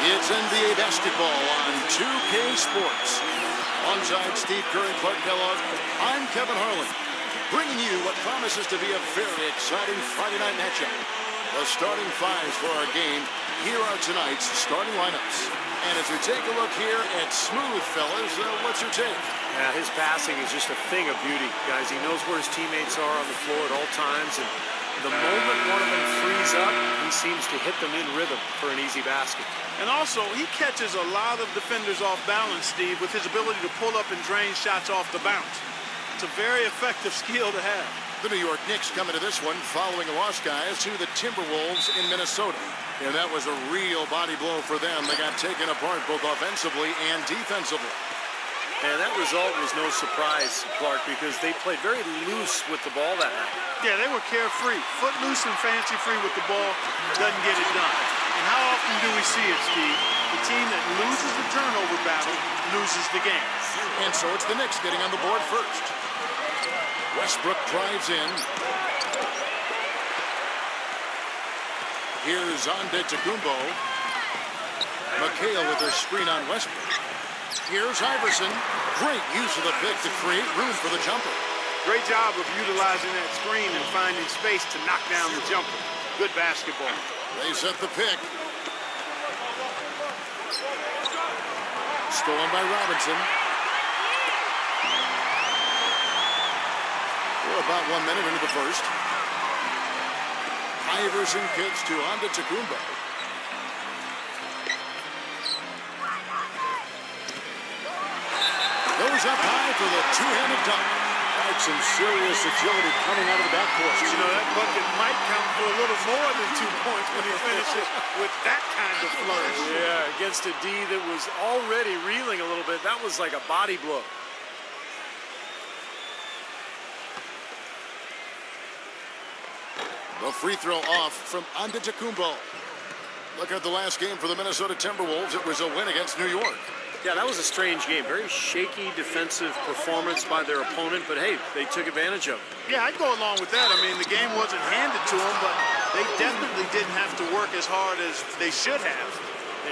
It's NBA basketball on 2K Sports. Alongside Steve Kerr and Clark Kellogg, I'm Kevin Harlan, bringing you what promises to be a very exciting Friday night matchup. The starting fives for our game. Here are tonight's starting lineups. And as we take a look here at Smooth, fellas, what's your take? Yeah, his passing is just a thing of beauty, guys. He knows where his teammates are on the floor at all times, and the moment one of them frees up, he seems to hit them in rhythm for an easy basket. And also, he catches a lot of defenders off balance, Steve, with his ability to pull up and drain shots off the bounce. It's a very effective skill to have. The New York Knicks coming to this one following a loss, guys, to the Timberwolves in Minnesota. And that was a real body blow for them. They got taken apart both offensively and defensively. And that result was no surprise, Clark, because they played very loose with the ball that night. Yeah, they were carefree. Footloose and fancy-free with the ball doesn't get it done. And how often do we see it, Steve? The team that loses the turnover battle loses the game. And so it's the Knicks getting on the board first. Westbrook drives in. Here's Antetokounmpo. McHale with her screen on Westbrook. Here's Iverson. Great use of the pick to create room for the jumper. Great job of utilizing that screen and finding space to knock down the jumper. Good basketball. They set the pick. Stolen by Robinson. We're about 1 minute into the first. Iverson kicks to Antetokounmpo. Goes up high for the two-handed dunk. Right, some serious agility coming out of the backcourt. You know, that bucket might count for a little more than 2 points when he finishes with that kind of flourish. Yeah, against a D that was already reeling a little bit. That was like a body blow. The free throw off from Antetokounmpo. Looking at the last game for the Minnesota Timberwolves, it was a win against New York. Yeah, that was a strange game. Very shaky defensive performance by their opponent, but hey, they took advantage of it. Yeah, I'd go along with that. I mean, the game wasn't handed to them, but they definitely didn't have to work as hard as they should have.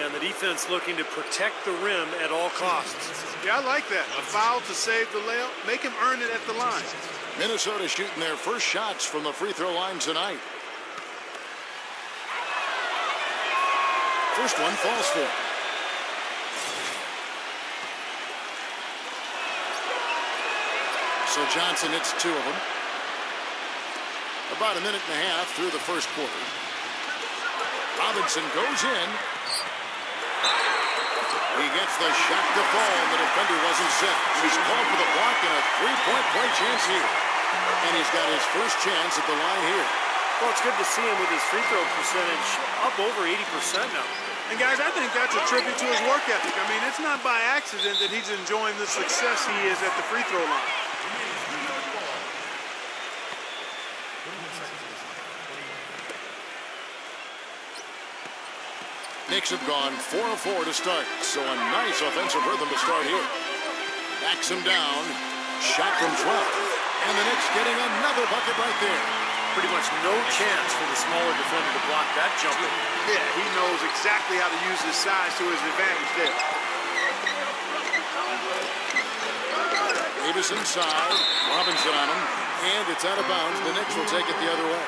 And the defense looking to protect the rim at all costs. Yeah, I like that. A foul to save the layup. Make him earn it at the line. Minnesota shooting their first shots from the free throw line tonight. First one falls for him. So Johnson hits 2 of them. About a minute and a half through the first quarter. Robinson goes in. He gets the shot to fall, and the defender wasn't set. He's called for the block and a three-point play chance here. And he's got his first chance at the line here. Well, it's good to see him with his free throw percentage up over 80% now. And guys, I think that's a tribute to his work ethic. I mean, it's not by accident that he's enjoying the success he is at the free throw line. Knicks have gone 4 of 4 to start, so a nice offensive rhythm to start here. Backs him down, shot from 12, and the Knicks getting another bucket right there. Pretty much no chance for the smaller defender to block that jumper. Yeah, he knows exactly how to use his size to his advantage there. Davis inside, Robinson on him, and it's out of bounds. The Knicks will take it the other way.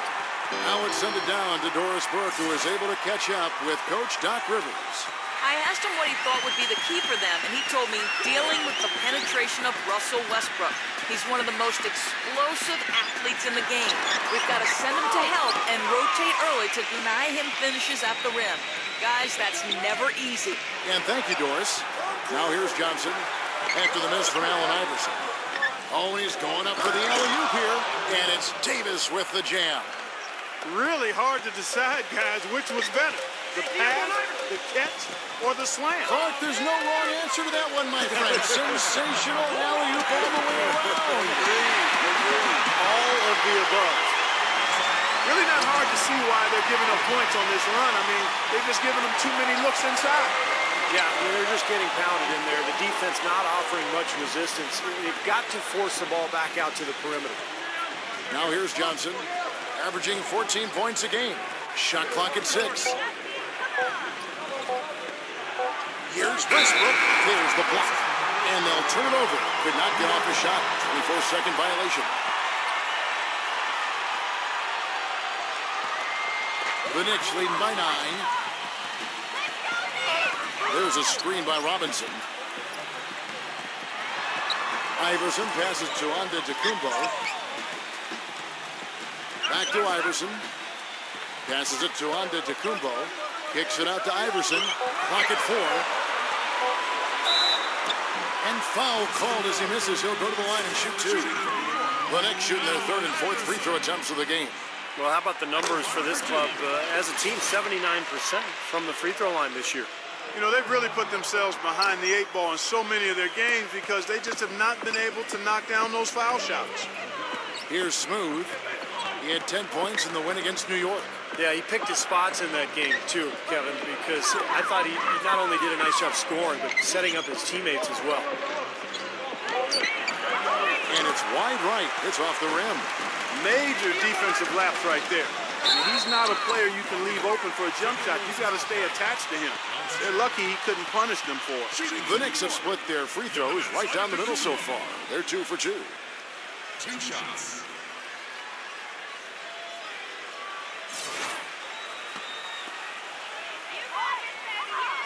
Now it's send it down to Doris Burke, who is able to catch up with Coach Doc Rivers. I asked him what he thought would be the key for them, and he told me dealing with the penetration of Russell Westbrook. He's one of the most explosive athletes in the game. We've got to send him to help and rotate early to deny him finishes at the rim. Guys, that's never easy. And thank you, Doris. Now here's Johnson after the miss from Allen Iverson. Oh, and he's going up for the alley-oop here, and it's Davis with the jam. Really hard to decide, guys, which was better. The pass, the catch, or the slam. Clark, there's no wrong answer to that one, my friend. Sensational alley-oop all the way around. All of the above. Really not hard to see why they're giving up points on this run. I mean, they've just given them too many looks inside. Yeah, I mean, they're just getting pounded in there. The defense not offering much resistance. They've got to force the ball back out to the perimeter. Now here's Johnson, averaging 14 points a game. Shot clock at 6. Westbrook clears the block. And they'll turn it over. Could not get off the shot. 24-second violation. The Knicks leading by 9. There's a screen by Robinson. Iverson passes to Antetokounmpo. Back to Iverson. Passes it to Antetokounmpo. Kicks it out to Iverson. Clock at 4. And foul called as he misses. He'll go to the line and shoot 2. The Knicks shooting their third and fourth free throw attempts of the game. Well, how about the numbers for this club? As a team, 79% from the free throw line this year. You know, they've really put themselves behind the 8 ball in so many of their games because they just have not been able to knock down those foul shots. Here's Smooth. He had 10 points in the win against New York. Yeah, he picked his spots in that game, too, Kevin, because I thought he not only did a nice job scoring, but setting up his teammates as well. And it's wide right. It's off the rim. Major defensive lapse right there. I mean, he's not a player you can leave open for a jump shot. You've got to stay attached to him. They're lucky he couldn't punish them for it. The Knicks have split their free throws right down the middle so far. They're 2 for 2. 2 shots.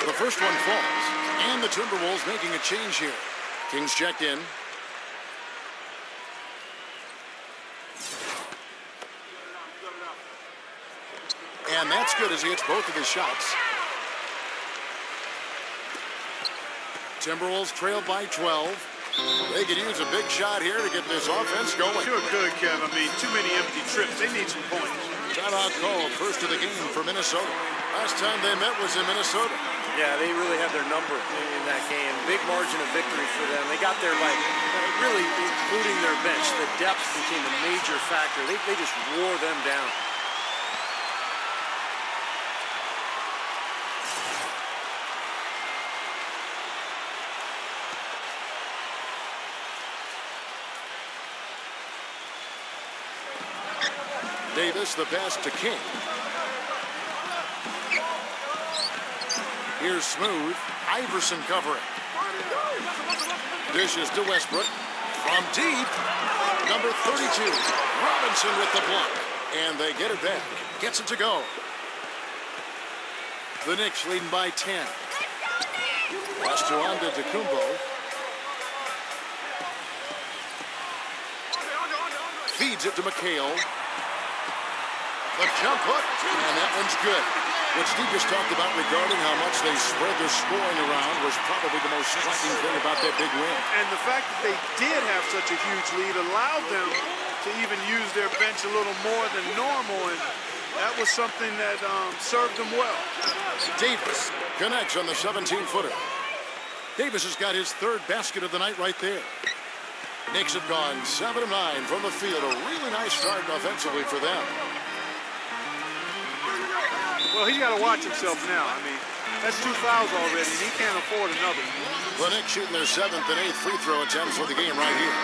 The first one falls, and the Timberwolves making a change here. Kings checked in. And that's good as he hits both of his shots. Timberwolves trail by 12. They could use a big shot here to get this offense going. Sure could, Kev. I mean, too many empty trips. They need some points. Timeout call, first of the game for Minnesota. Last time they met was in Minnesota. Yeah, they really had their number in that game. Big margin of victory for them. They got there by really including their bench. The depth became a major factor. They just wore them down. Davis, the pass to King. Here's Smooth. Iverson covering. Dishes to Westbrook. From deep. Number 32. Robinson with the block. And they get it back. Gets it to go. The Knicks leading by 10. Pass to Antetokounmpo. Feeds it to McHale. The jump hook, and that one's good. What Steve just talked about regarding how much they spread their scoring around was probably the most striking thing about that big win. And the fact that they did have such a huge lead allowed them to even use their bench a little more than normal, and that was something that served them well. Davis connects on the 17-footer. Davis has got his third basket of the night right there. Knicks have gone 7 of 9 from the field. A really nice start offensively for them. Well, he's got to watch himself now. I mean, that's 2 fouls already, and he can't afford another. The Knicks shooting their 7th and 8th free throw attempts for the game right here.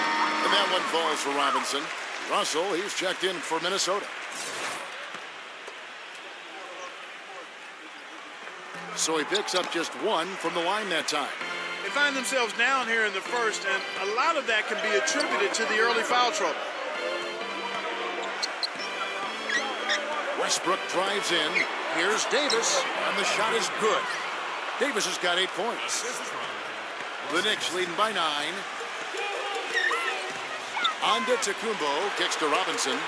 And that one falls for Robinson. Russell, he's checked in for Minnesota. So he picks up just 1 from the line that time. They find themselves down here in the first, and a lot of that can be attributed to the early foul trouble. Westbrook drives in. Here's Davis, and the shot is good. Davis has got 8 points. The Knicks leading by 9. Antetokounmpo kicks to Robinson.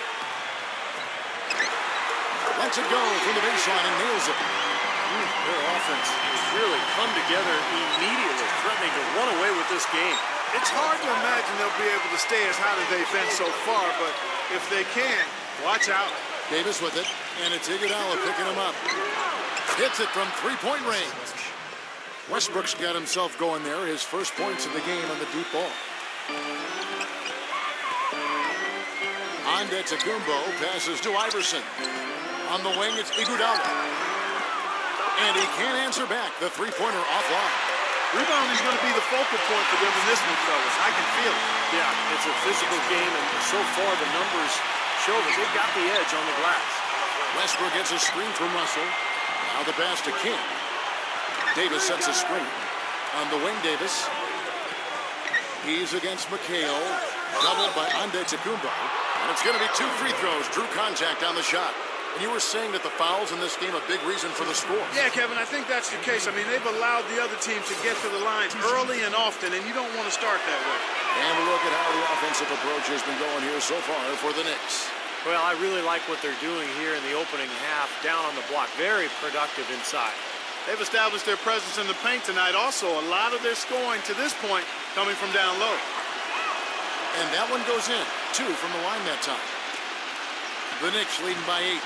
Lets it go from the baseline and nails it. Their offense has really come together immediately, threatening to run away with this game. It's hard to imagine they'll be able to stay as hot as they've been so far, but if they can, watch out. Davis with it, and it's Iguodala picking him up. Hits it from 3-point range. Westbrook's got himself going there, his first points of the game on the deep ball. Antetokounmpo passes to Iverson. On the wing, it's Iguodala. And he can't answer back. The three-pointer offline. Rebounding is going to be the focal point for them in this one, fellas. I can feel it. Yeah, it's a physical game, and so far the numbers show that they've got the edge on the glass. Westbrook gets a screen from Russell. Now the pass to King. Davis sets a screen. On the wing, Davis. He's against McHale. Doubled by Antetokounmpo. And it's going to be 2 free throws. Drew contact on the shot. And you were saying that the fouls in this game a big reason for the score. Yeah, Kevin, I think that's the case. I mean, they've allowed the other team to get to the line early and often, and you don't want to start that way. And we look at how the offensive approach has been going here so far for the Knicks. Well, I really like what they're doing here in the opening half, down on the block. Very productive inside. They've established their presence in the paint tonight. Also, a lot of their scoring to this point coming from down low. And that one goes in. 2 from the line that time. The Knicks leading by 8.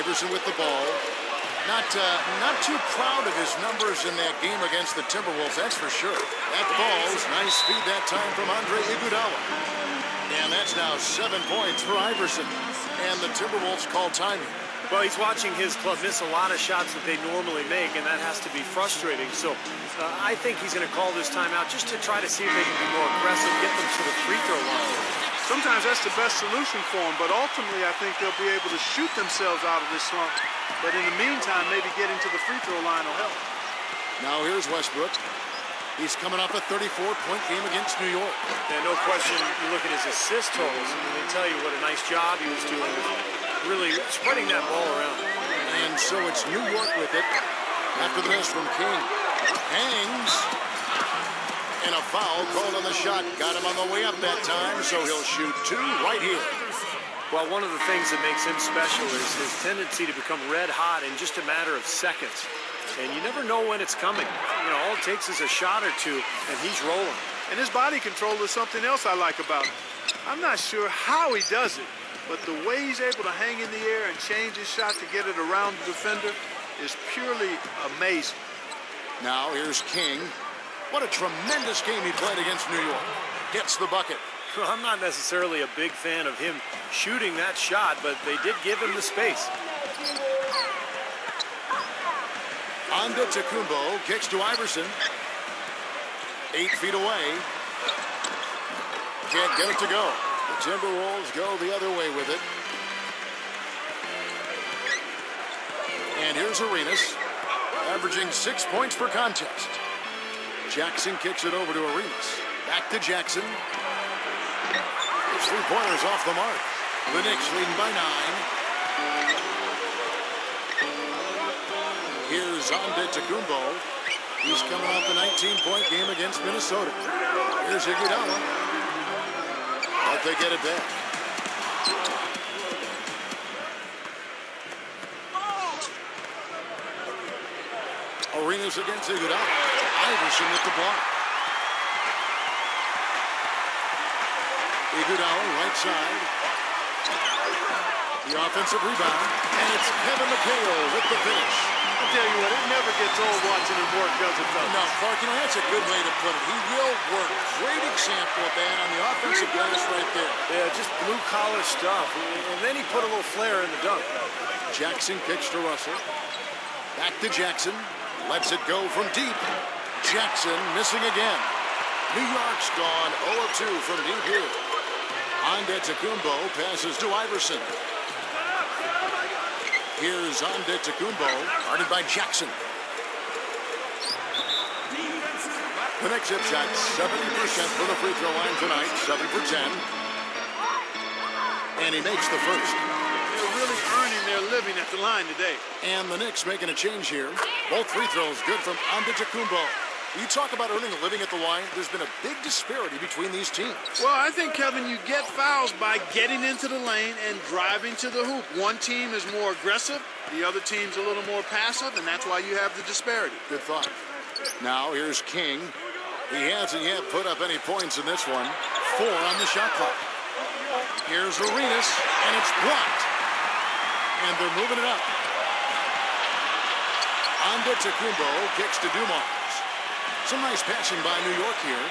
Iverson with the ball. Not too proud of his numbers in that game against the Timberwolves, that's for sure. That falls. Nice speed that time from Andre Iguodala. And that's now 7 points for Iverson. And the Timberwolves call timing. Well, he's watching his club miss a lot of shots that they normally make, and that has to be frustrating. So I think he's going to call this timeout just to try to see if they can be more aggressive, get them to the free throw line. Sometimes that's the best solution for them, but ultimately I think they'll be able to shoot themselves out of this slump. But in the meantime, maybe getting to the free throw line will help. Now here's Westbrook. He's coming off a 34-point game against New York. Yeah, no question. You look at his assist totals, and they tell you what a nice job he was doing, really spreading that ball around. And so it's New York with it after the miss from King. Hangs. And a foul called on the shot. Got him on the way up that time, so he'll shoot 2 right here. Well, one of the things that makes him special is his tendency to become red hot in just a matter of seconds. And you never know when it's coming. You know, all it takes is a shot or 2, and he's rolling. And his body control is something else I like about him. I'm not sure how he does it, but the way he's able to hang in the air and change his shot to get it around the defender is purely amazing. Now here's King. What a tremendous game he played against New York. Gets the bucket. Well, I'm not necessarily a big fan of him shooting that shot, but they did give him the space. Antetokounmpo kicks to Iverson. 8 feet away. Can't get it to go. The Timberwolves go the other way with it. And here's Arenas, averaging 6 points per contest. Jackson kicks it over to Arenas. Back to Jackson. His 3-pointers off the mark. The Knicks leading by 9. Here's Antetokounmpo. He's coming off a 19-point game against Minnesota. Here's Iguodala. But they get it back. Arenas against Iguodala. Iverson with the block. Iguodala right side. The offensive rebound. And it's Kevin McHale with the finish. I tell you what, it never gets old watching him work, does it, though? No, Clark, you know, that's a good way to put it. He will work. Great example of that on the offensive glass right there. Yeah, just blue-collar stuff. And then he put a little flair in the dunk. Jackson kicks to Russell. Back to Jackson. Lets it go from deep. Jackson missing again. New York's gone 0 of 2 from deep here. Antetokounmpo passes to Iverson. Here's Antetokounmpo, guarded by Jackson. The Knicks have shot 70% from the free throw line tonight, 7 for 10. And he makes the first. They're really earning their living at the line today. And the Knicks making a change here. Both free throws good from Antetokounmpo. You talk about earning a living at the line, there's been a big disparity between these teams. Well, I think, Kevin, you get fouls by getting into the lane and driving to the hoop. One team is more aggressive, the other team's a little more passive, and that's why you have the disparity. Good thought. Now here's King. He hasn't yet put up any points in this one. 4 on the shot clock. Here's Arenas, and it's blocked. And they're moving it up. Antetokounmpo kicks to Dumars. Some nice passing by New York here.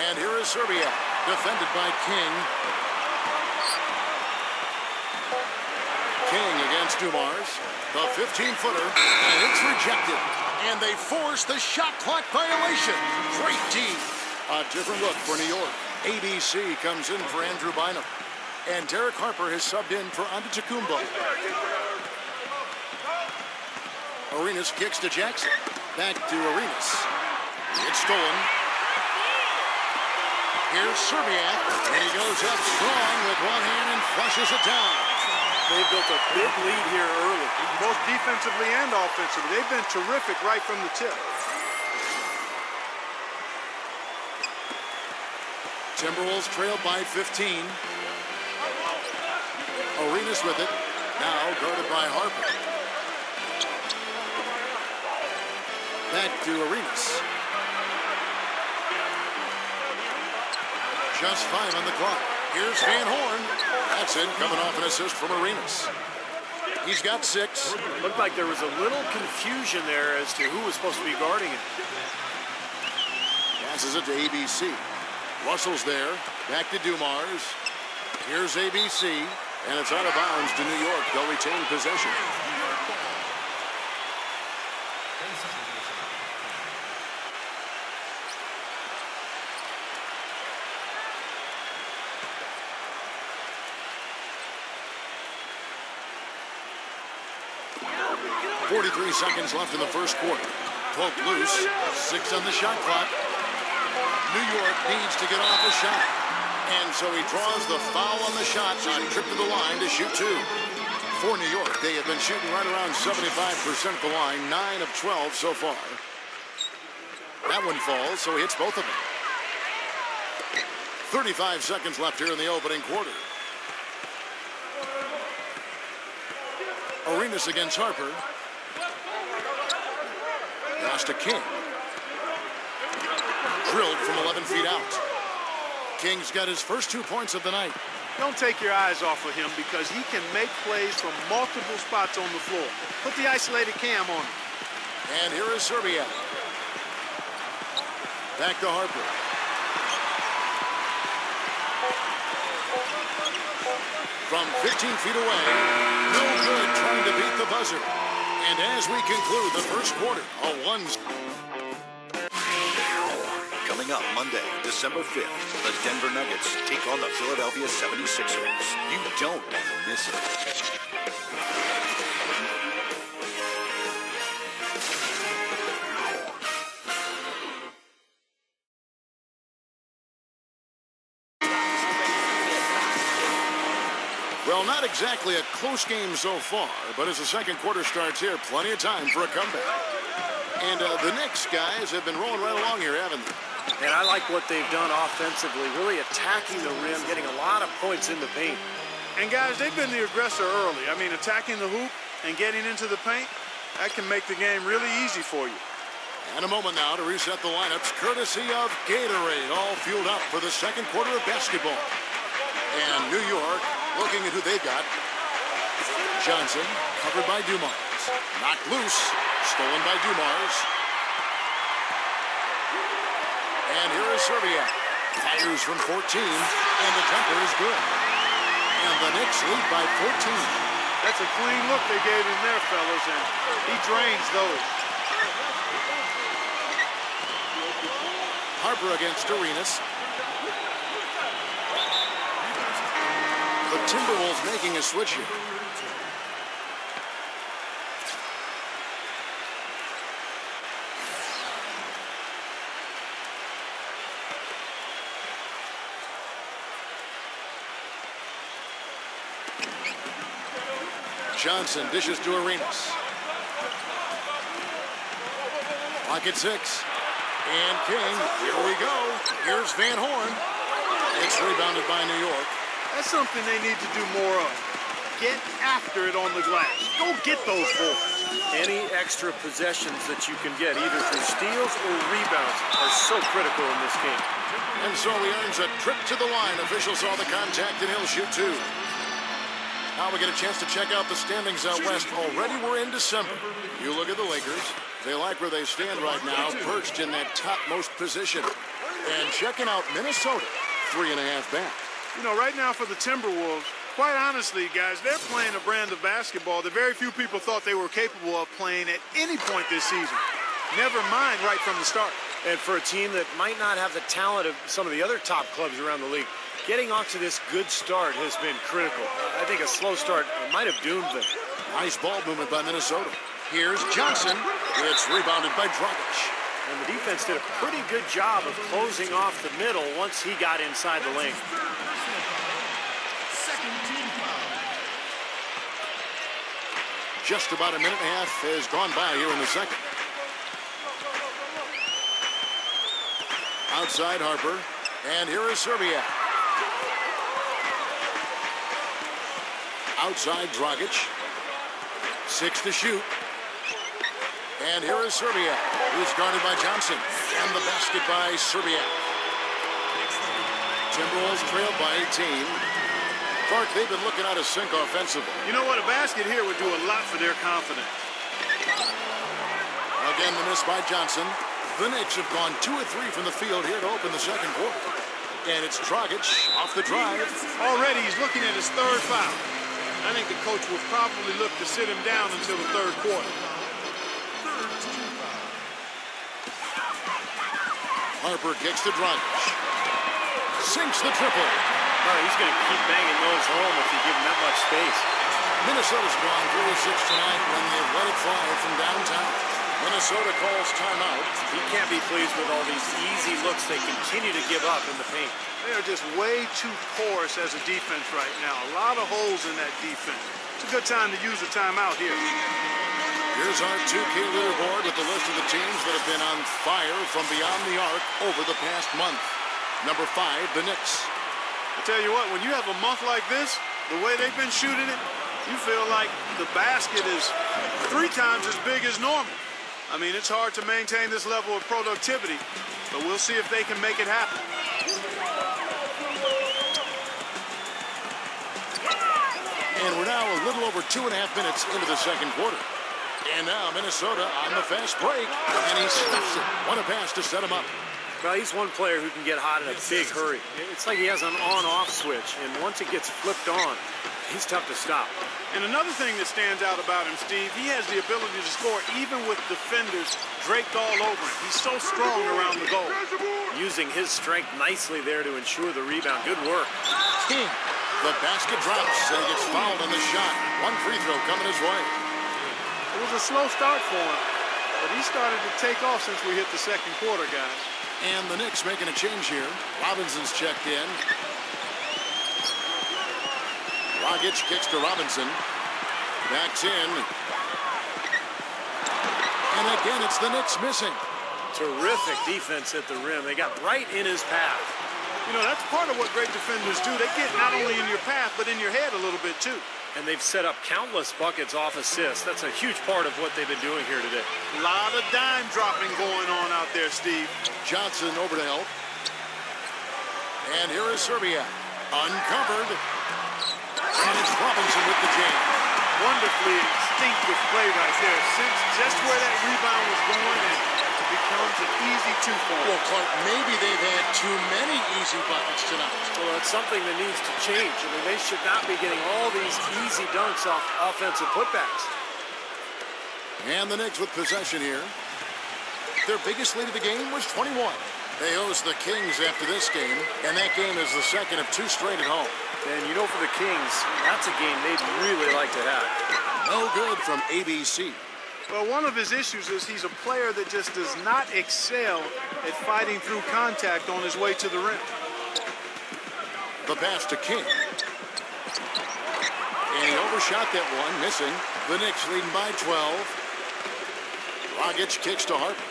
And here is Serbia, defended by King. King against Dumars. The 15-footer, and it's rejected. And they force the shot clock violation. Great D. A different look for New York. ABC comes in for Andrew Bynum. And Derek Harper has subbed in for Antetokounmpo. Arenas kicks to Jackson. Back to Arenas. It's stolen. Here's Serbiak, and he goes up strong with one hand and flushes it down. They built a big lead here early. Both defensively and offensively. They've been terrific right from the tip. Timberwolves trail by 15. Arenas with it. Now guarded by Harper. Back to Arenas. Just 5 on the clock. Here's Van Horn. That's it, coming off an assist from Arenas. He's got 6. Looked like there was a little confusion there as to who was supposed to be guarding it. Passes it to ABC. Russell's there. Back to Dumars. Here's ABC. And it's out of bounds to New York. They'll retain possession. .43 seconds left in the first quarter. Poked loose. 6 on the shot clock. New York needs to get off a shot. And so he draws the foul on the shot. A trip to the line to shoot 2. For New York, they have been shooting right around 75% at the line. 9 of 12 so far. That one falls, so he hits both of them. 35 seconds left here in the opening quarter. Arenas against Harper. Pass to King. Drilled from 11 feet out. King's got his first 2 points of the night. Don't take your eyes off of him because he can make plays from multiple spots on the floor. Put the isolated cam on him. And here is Serbiak. Back to Harper. From 15 feet away. No good trying to beat the buzzer. And as we conclude the first quarter, a 1. Coming up Monday, December 5th, the Denver Nuggets take on the Philadelphia 76ers. You don't want to miss it. Well, not exactly a close game so far, but as the second quarter starts here, plenty of time for a comeback. And the Knicks guys have been rolling right along here, haven't they? And I like what they've done offensively, really attacking the rim, getting a lot of points in the paint. And guys, they've been the aggressor early. I mean, attacking the hoop and getting into the paint, that can make the game really easy for you. And a moment now to reset the lineups, courtesy of Gatorade, all fueled up for the second quarter of basketball. And New York looking at who they've got. Johnson, covered by Dumars. Knocked loose, stolen by Dumars. And here is Serbiak. Fires from 14, and the jumper is good. And the Knicks lead by 14. That's a clean look they gave him there, fellas, and he drains those. Harper against Arenas. The Timberwolves making a switch here. Johnson dishes to Arenas. Pocket 6. And King, here we go. Here's Van Horn. It's rebounded by New York. That's something they need to do more of. Get after it on the glass. Go get those boards. Any extra possessions that you can get, either through steals or rebounds, are so critical in this game. And so he earns a trip to the line. Officials saw the contact, and he'll shoot 2. Now we get a chance to check out the standings out west. Already we're in December. You look at the Lakers. They like where they stand right now, perched in that topmost position. And checking out Minnesota, 3.5 back. You know, right now for the Timberwolves, quite honestly, guys, they're playing a brand of basketball that very few people thought they were capable of playing at any point this season. Never mind right from the start. And for a team that might not have the talent of some of the other top clubs around the league, getting off to this good start has been critical. I think a slow start might have doomed them. Nice ball movement by Minnesota. Here's Johnson. It's rebounded by Dragic. And the defense did a pretty good job of closing off the middle once he got inside the lane. Second team foul. Just about a minute and a half has gone by here in the second. Outside Harper. And here is Serbia. Outside Dragic. 6 to shoot. And here is Serbia, who's guarded by Johnson. And the basket by Serbia. Timberwolves trailed by 18. Clark, they've been looking out of sync offensively. You know what? A basket here would do a lot for their confidence. Again, the miss by Johnson. The Knicks have gone 2 of 3 from the field here to open the second quarter. And it's Dragic off the drive. Already he's looking at his third foul. I think the coach will probably look to sit him down until the third quarter. Harper kicks to Dragic. Sinks the triple. Oh, he's going to keep banging those home if you give him that much space. Minnesota's gone 3 of 6 tonight when they've let it fly from downtown. Minnesota calls timeout. He can't be pleased with all these easy looks they continue to give up in the paint. They are just way too porous as a defense right now. A lot of holes in that defense. It's a good time to use a timeout here. Here's our 2K leaderboard with the list of the teams that have been on fire from beyond the arc over the past month. Number 5, the Knicks. I tell you what, when you have a month like this, the way they've been shooting it, you feel like the basket is 3 times as big as normal. I mean, it's hard to maintain this level of productivity, but we'll see if they can make it happen. And we're now a little over 2.5 minutes into the second quarter. And now Minnesota on the fast break, and he stuffs it. What a pass to set him up. Well, he's one player who can get hot in a big hurry. It's like he has an on-off switch, and once it gets flipped on, he's tough to stop. And another thing that stands out about him, Steve, he has the ability to score even with defenders draped all over him. He's so strong around the goal. Using his strength nicely there to ensure the rebound. Good work. King. The basket drops, and he gets fouled on the shot. 1 free throw coming his way. It was a slow start for him, but he started to take off since we hit the second quarter, guys. And the Knicks making a change here. Robinson's checked in. Dragic kicks to Robinson. Backs in. And again, it's the Knicks missing. Terrific defense at the rim. They got right in his path. You know, that's part of what great defenders do. They get not only in your path, but in your head a little bit, too. And they've set up countless buckets off assists. That's a huge part of what they've been doing here today. A lot of dime dropping going on out there, Steve. Johnson over to help. And here is Serbia. Uncovered. And it's Robinson with the jam. Wonderfully instinctive play right there. Sense just where that rebound was going, and it becomes an easy 2 for him. Well, Clark, maybe they've had too many easy buckets tonight. Well, it's something that needs to change. I mean, they should not be getting all these easy dunks off offensive putbacks. And the Knicks with possession here. Their biggest lead of the game was 21. They host the Kings after this game, and that game is the second of 2 straight at home. And you know, for the Kings, that's a game they'd really like to have. No good from ABC. Well, one of his issues is he's a player that just does not excel at fighting through contact on his way to the rim. The pass to King. And he overshot that one, missing. The Knicks leading by 12. Dragic kicks to Harper.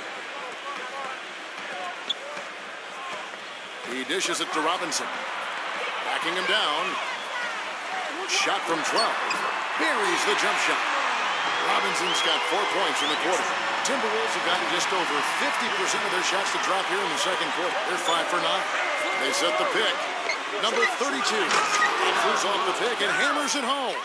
He dishes it to Robinson. Backing him down. Shot from 12. Buries the jump shot. Robinson's got 4 points in the quarter. Timberwolves have gotten just over 50% of their shots to drop here in the second quarter. They're 5 for 9. They set the pick. Number 32. He flews off the pick and hammers it home.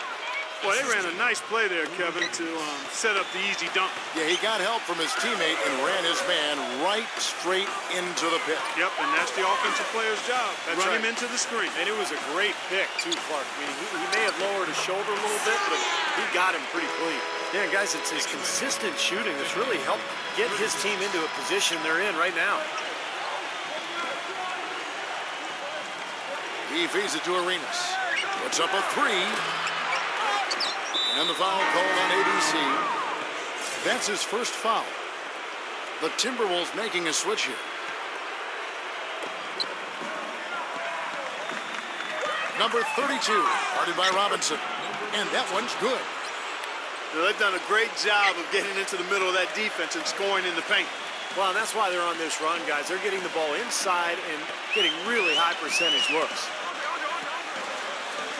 Well, they ran a nice play there, Kevin, to set up the easy dunk. Yeah, he got help from his teammate and ran his man right straight into the pick. Yep, and that's the offensive player's job. Run him into the screen. And it was a great pick, too, Clark. I mean, he may have lowered his shoulder a little bit, but he got him pretty clean. Yeah, guys, it's his consistent shooting that's really helped get his team into a position they're in right now. He feeds it to Arenas. Puts up a 3. And the foul called on ABC. That's his first foul. The Timberwolves making a switch here. Number 32, guarded by Robinson. And that one's good. Now, they've done a great job of getting into the middle of that defense and scoring in the paint. Well, and that's why they're on this run, guys. They're getting the ball inside and getting really high percentage looks.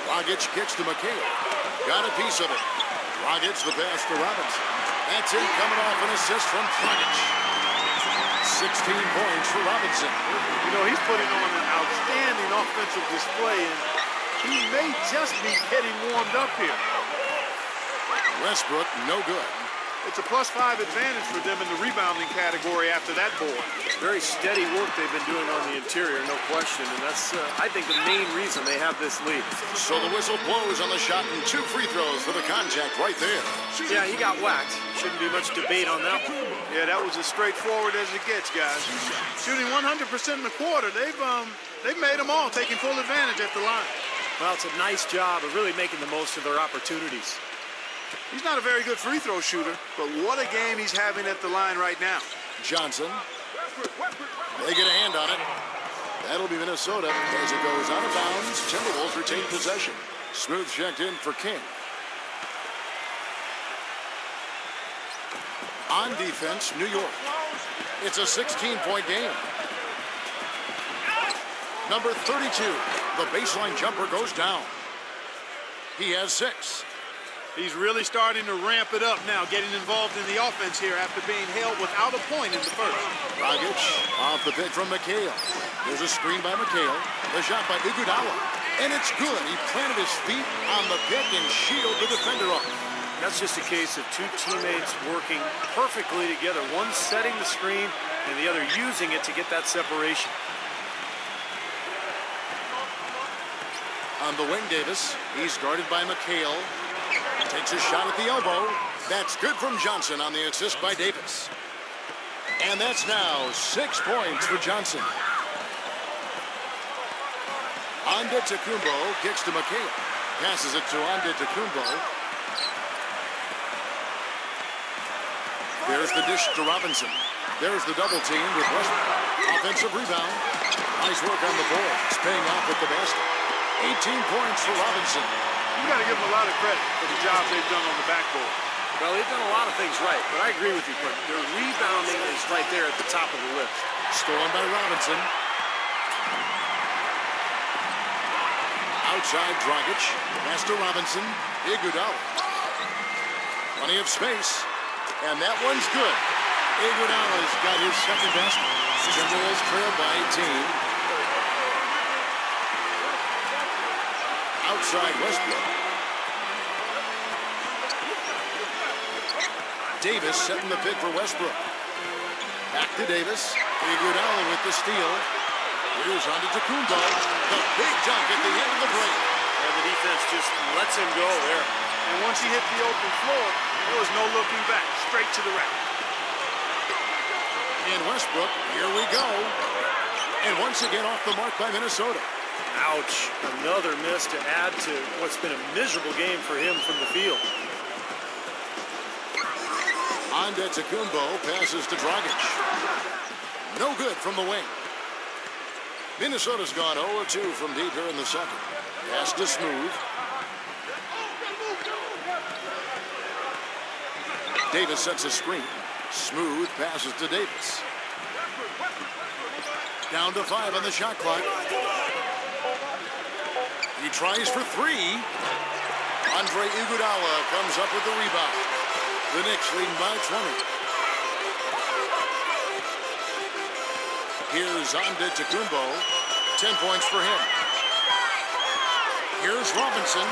Dragic kicks to McHale. Got a piece of it. Dragic the pass to Robinson. That's it, coming off an assist from Dragic. 16 points for Robinson. You know, he's putting on an outstanding offensive display, and he may just be getting warmed up here. Westbrook, no good. It's a +5 advantage for them in the rebounding category after that board. Very steady work they've been doing on the interior, no question. And that's, I think, the main reason they have this lead. So the whistle blows on the shot and 2 free throws for the contact right there. Yeah, he got whacked. Shouldn't be much debate on that one. Yeah, that was as straightforward as it gets, guys. Shooting 100% in the quarter. They've made them all, taking full advantage at the line. Well, it's a nice job of really making the most of their opportunities. He's not a very good free throw shooter, but what a game he's having at the line right now. Johnson. They get a hand on it. That'll be Minnesota as it goes out of bounds. Timberwolves retain possession. Smooth checked in for King. On defense, New York. It's a 16-point game. Number 32. The baseline jumper goes down. He has 6. He's really starting to ramp it up now, getting involved in the offense here after being held without a point in the first. Dragic off the pick from McHale. There's a screen by McHale. The shot by Iguodala. And it's good. He planted his feet on the pick and shielded the defender off. That's just a case of 2 teammates working perfectly together. One setting the screen and the other using it to get that separation. On the wing, Davis. He's guarded by McHale. Takes a shot at the elbow. That's good from Johnson on the assist by Davis. And that's now 6 points for Johnson. Antetokounmpo kicks to McHale. Passes it to Antetokounmpo. There's the dish to Robinson. There's the double team with Westbrook. Offensive rebound. Nice work on the board. It's paying off with the basket. 18 points for Robinson. You got to give them a lot of credit for the job they've done on the backboard. Well, they've done a lot of things right, but I agree with you, Clint. Their rebounding is right there at the top of the list. Stolen by Robinson. Outside Dragic. Pass to Robinson. Iguodala. Plenty of space. And that one's good. Iguodala's got his second basket. Timberwolves trail by 18. Outside Westbrook. Davis setting the pick for Westbrook. Back to Davis. Iguodala with the steal. Here's Antetokounmpo. The big dunk at the end of the break. And the defense just lets him go there. And once he hit the open floor, there was no looking back. Straight to the rack. And Westbrook, here we go. And once again off the mark by Minnesota. Ouch. Another miss to add to what's been a miserable game for him from the field. Antetokounmpo passes to Dragic. No good from the wing. Minnesota's gone 0-2 from deep here in the second. Pass to Smooth. Davis sets a screen. Smooth passes to Davis. Down to 5 on the shot clock. He tries for 3. Andre Iguodala comes up with the rebound. The Knicks leading by 20. Here's Antetokounmpo. 10 points for him. Here's Robinson.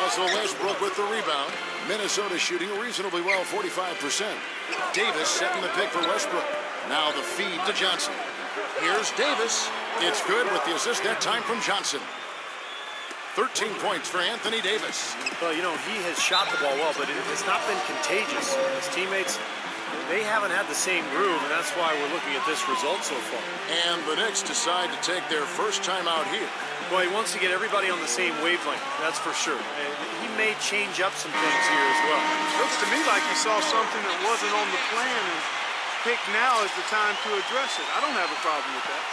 Also Westbrook with the rebound. Minnesota shooting reasonably well, 45%. Davis setting the pick for Westbrook. Now the feed to Johnson. Here's Davis. It's good with the assist that time from Johnson. 13 points for Anthony Davis. Well, you know, he has shot the ball well, but it's not been contagious. His teammates, they haven't had the same groove, and that's why we're looking at this result so far. And the Knicks decide to take their first time out here. Well, he wants to get everybody on the same wavelength, that's for sure. And he may change up some things here as well. Looks to me like he saw something that wasn't on the plan and picked now is the time to address it. I don't have a problem with that.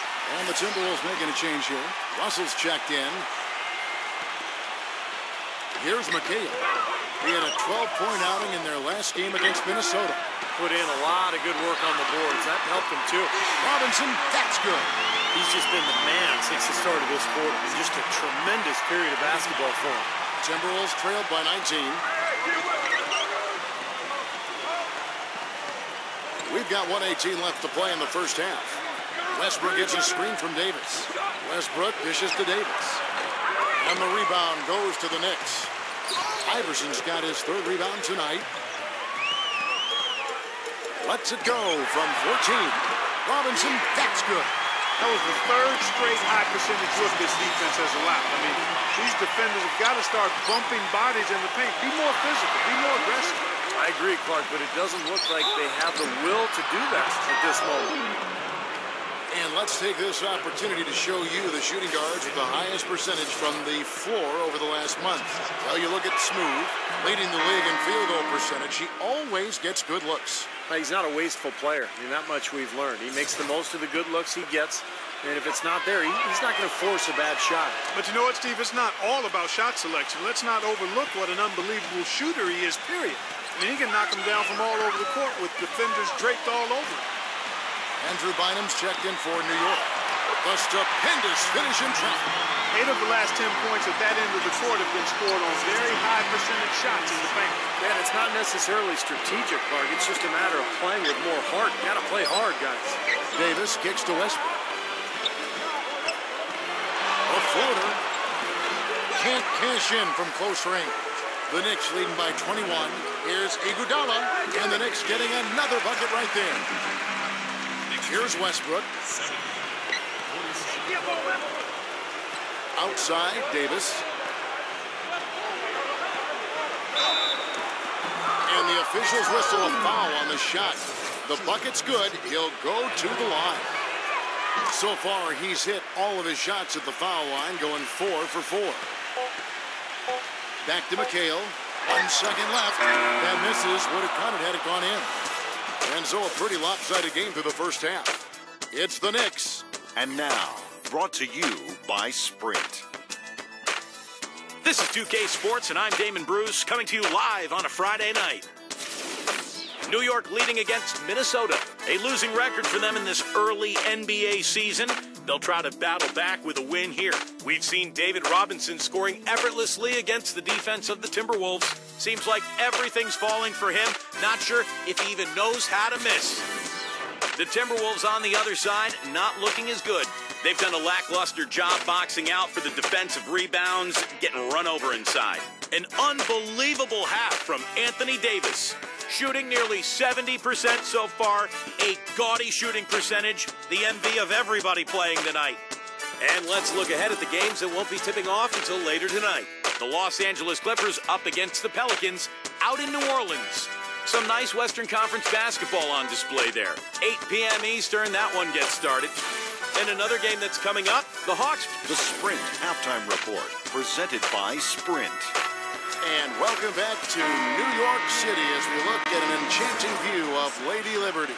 And the Timberwolves making a change here. Russell's checked in. Here's McHale. He had a 12-point outing in their last game against Minnesota. Put in a lot of good work on the boards. That helped him, too. Robinson, that's good. He's just been the man since the start of this quarter. It's just a tremendous period of basketball for him. Timberwolves trailed by 19. We've got 1:18 left to play in the first half. Westbrook gets a screen from Davis. Westbrook dishes to Davis. And the rebound goes to the Knicks. Iverson's got his third rebound tonight. Lets it go from 14. Robinson, that's good. That was the third straight high percentage look this defense has allowed. I mean, these defenders have got to start bumping bodies in the paint. Be more physical, be more aggressive. I agree, Clark, but it doesn't look like they have the will to do that at this moment. And let's take this opportunity to show you the shooting guards with the highest percentage from the floor over the last month. Well, you look at Smooth, leading the league in field goal percentage. He always gets good looks. He's not a wasteful player. I mean, that much we've learned. He makes the most of the good looks he gets, and if it's not there, he's not going to force a bad shot. But you know what, Steve? It's not all about shot selection. Let's not overlook what an unbelievable shooter he is, period. I mean, he can knock them down from all over the court with defenders draped all over him. Andrew Bynum's checked in for New York. The stupendous finish in traffic. 8 of the last 10 points at that end of the court have been scored on very high percentage shots in the paint. Man, it's not necessarily strategic, Clark. It's just a matter of playing with more heart. You got to play hard, guys. Davis kicks to Westbrook. A floater. Can't cash in from close range. The Knicks leading by 21. Here's Iguodala, and the Knicks getting another bucket right there. Here's Westbrook. Outside, Davis. And the officials whistle a foul on the shot. The bucket's good. He'll go to the line. So far, he's hit all of his shots at the foul line, going 4 for 4. Back to McHale. 1 second left. And misses. Would have counted had it gone in. And so a pretty lopsided game through the first half. It's the Knicks. And now, brought to you by Sprint. This is 2K Sports, and I'm Damon Bruce, coming to you live on a Friday night. New York leading against Minnesota. A losing record for them in this early NBA season. They'll try to battle back with a win here. We've seen David Robinson scoring effortlessly against the defense of the Timberwolves. Seems like everything's falling for him. Not sure if he even knows how to miss. The Timberwolves on the other side, not looking as good. They've done a lackluster job boxing out for the defensive rebounds, getting run over inside. An unbelievable half from Anthony Davis. Shooting nearly 70% so far, a gaudy shooting percentage, the envy of everybody playing tonight. And let's look ahead at the games that won't be tipping off until later tonight. The Los Angeles Clippers up against the Pelicans out in New Orleans. Some nice Western Conference basketball on display there. 8 p.m. Eastern, that one gets started. And another game that's coming up, the Hawks. The Sprint Halftime Report, presented by Sprint. And welcome back to New York City as we look at an enchanting view of Lady Liberty.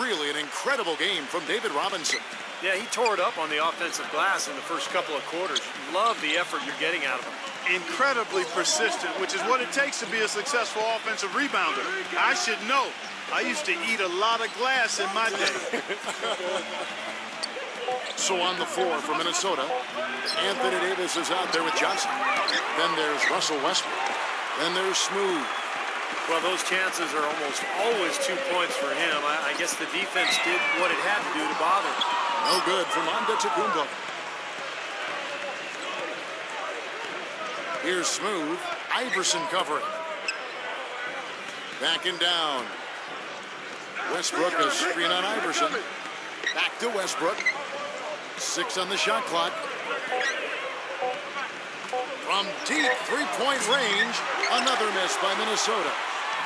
Really an incredible game from David Robinson. Yeah, he tore it up on the offensive glass in the first couple of quarters. Love the effort you're getting out of him. Incredibly persistent, which is what it takes to be a successful offensive rebounder. I should know. I used to eat a lot of glass in my day. So on the floor for Minnesota, Anthony Davis is out there with Johnson. Then there's Russell Westbrook. Then there's Smooth. Well, those chances are almost always 2 points for him. I guess the defense did what it had to do to bother him. No good from Antetokounmpo. Here's Smooth. Iverson covering. Backing down. Westbrook, a screen on Iverson. Back to Westbrook. 6 on the shot clock. From deep three-point range, another miss by Minnesota.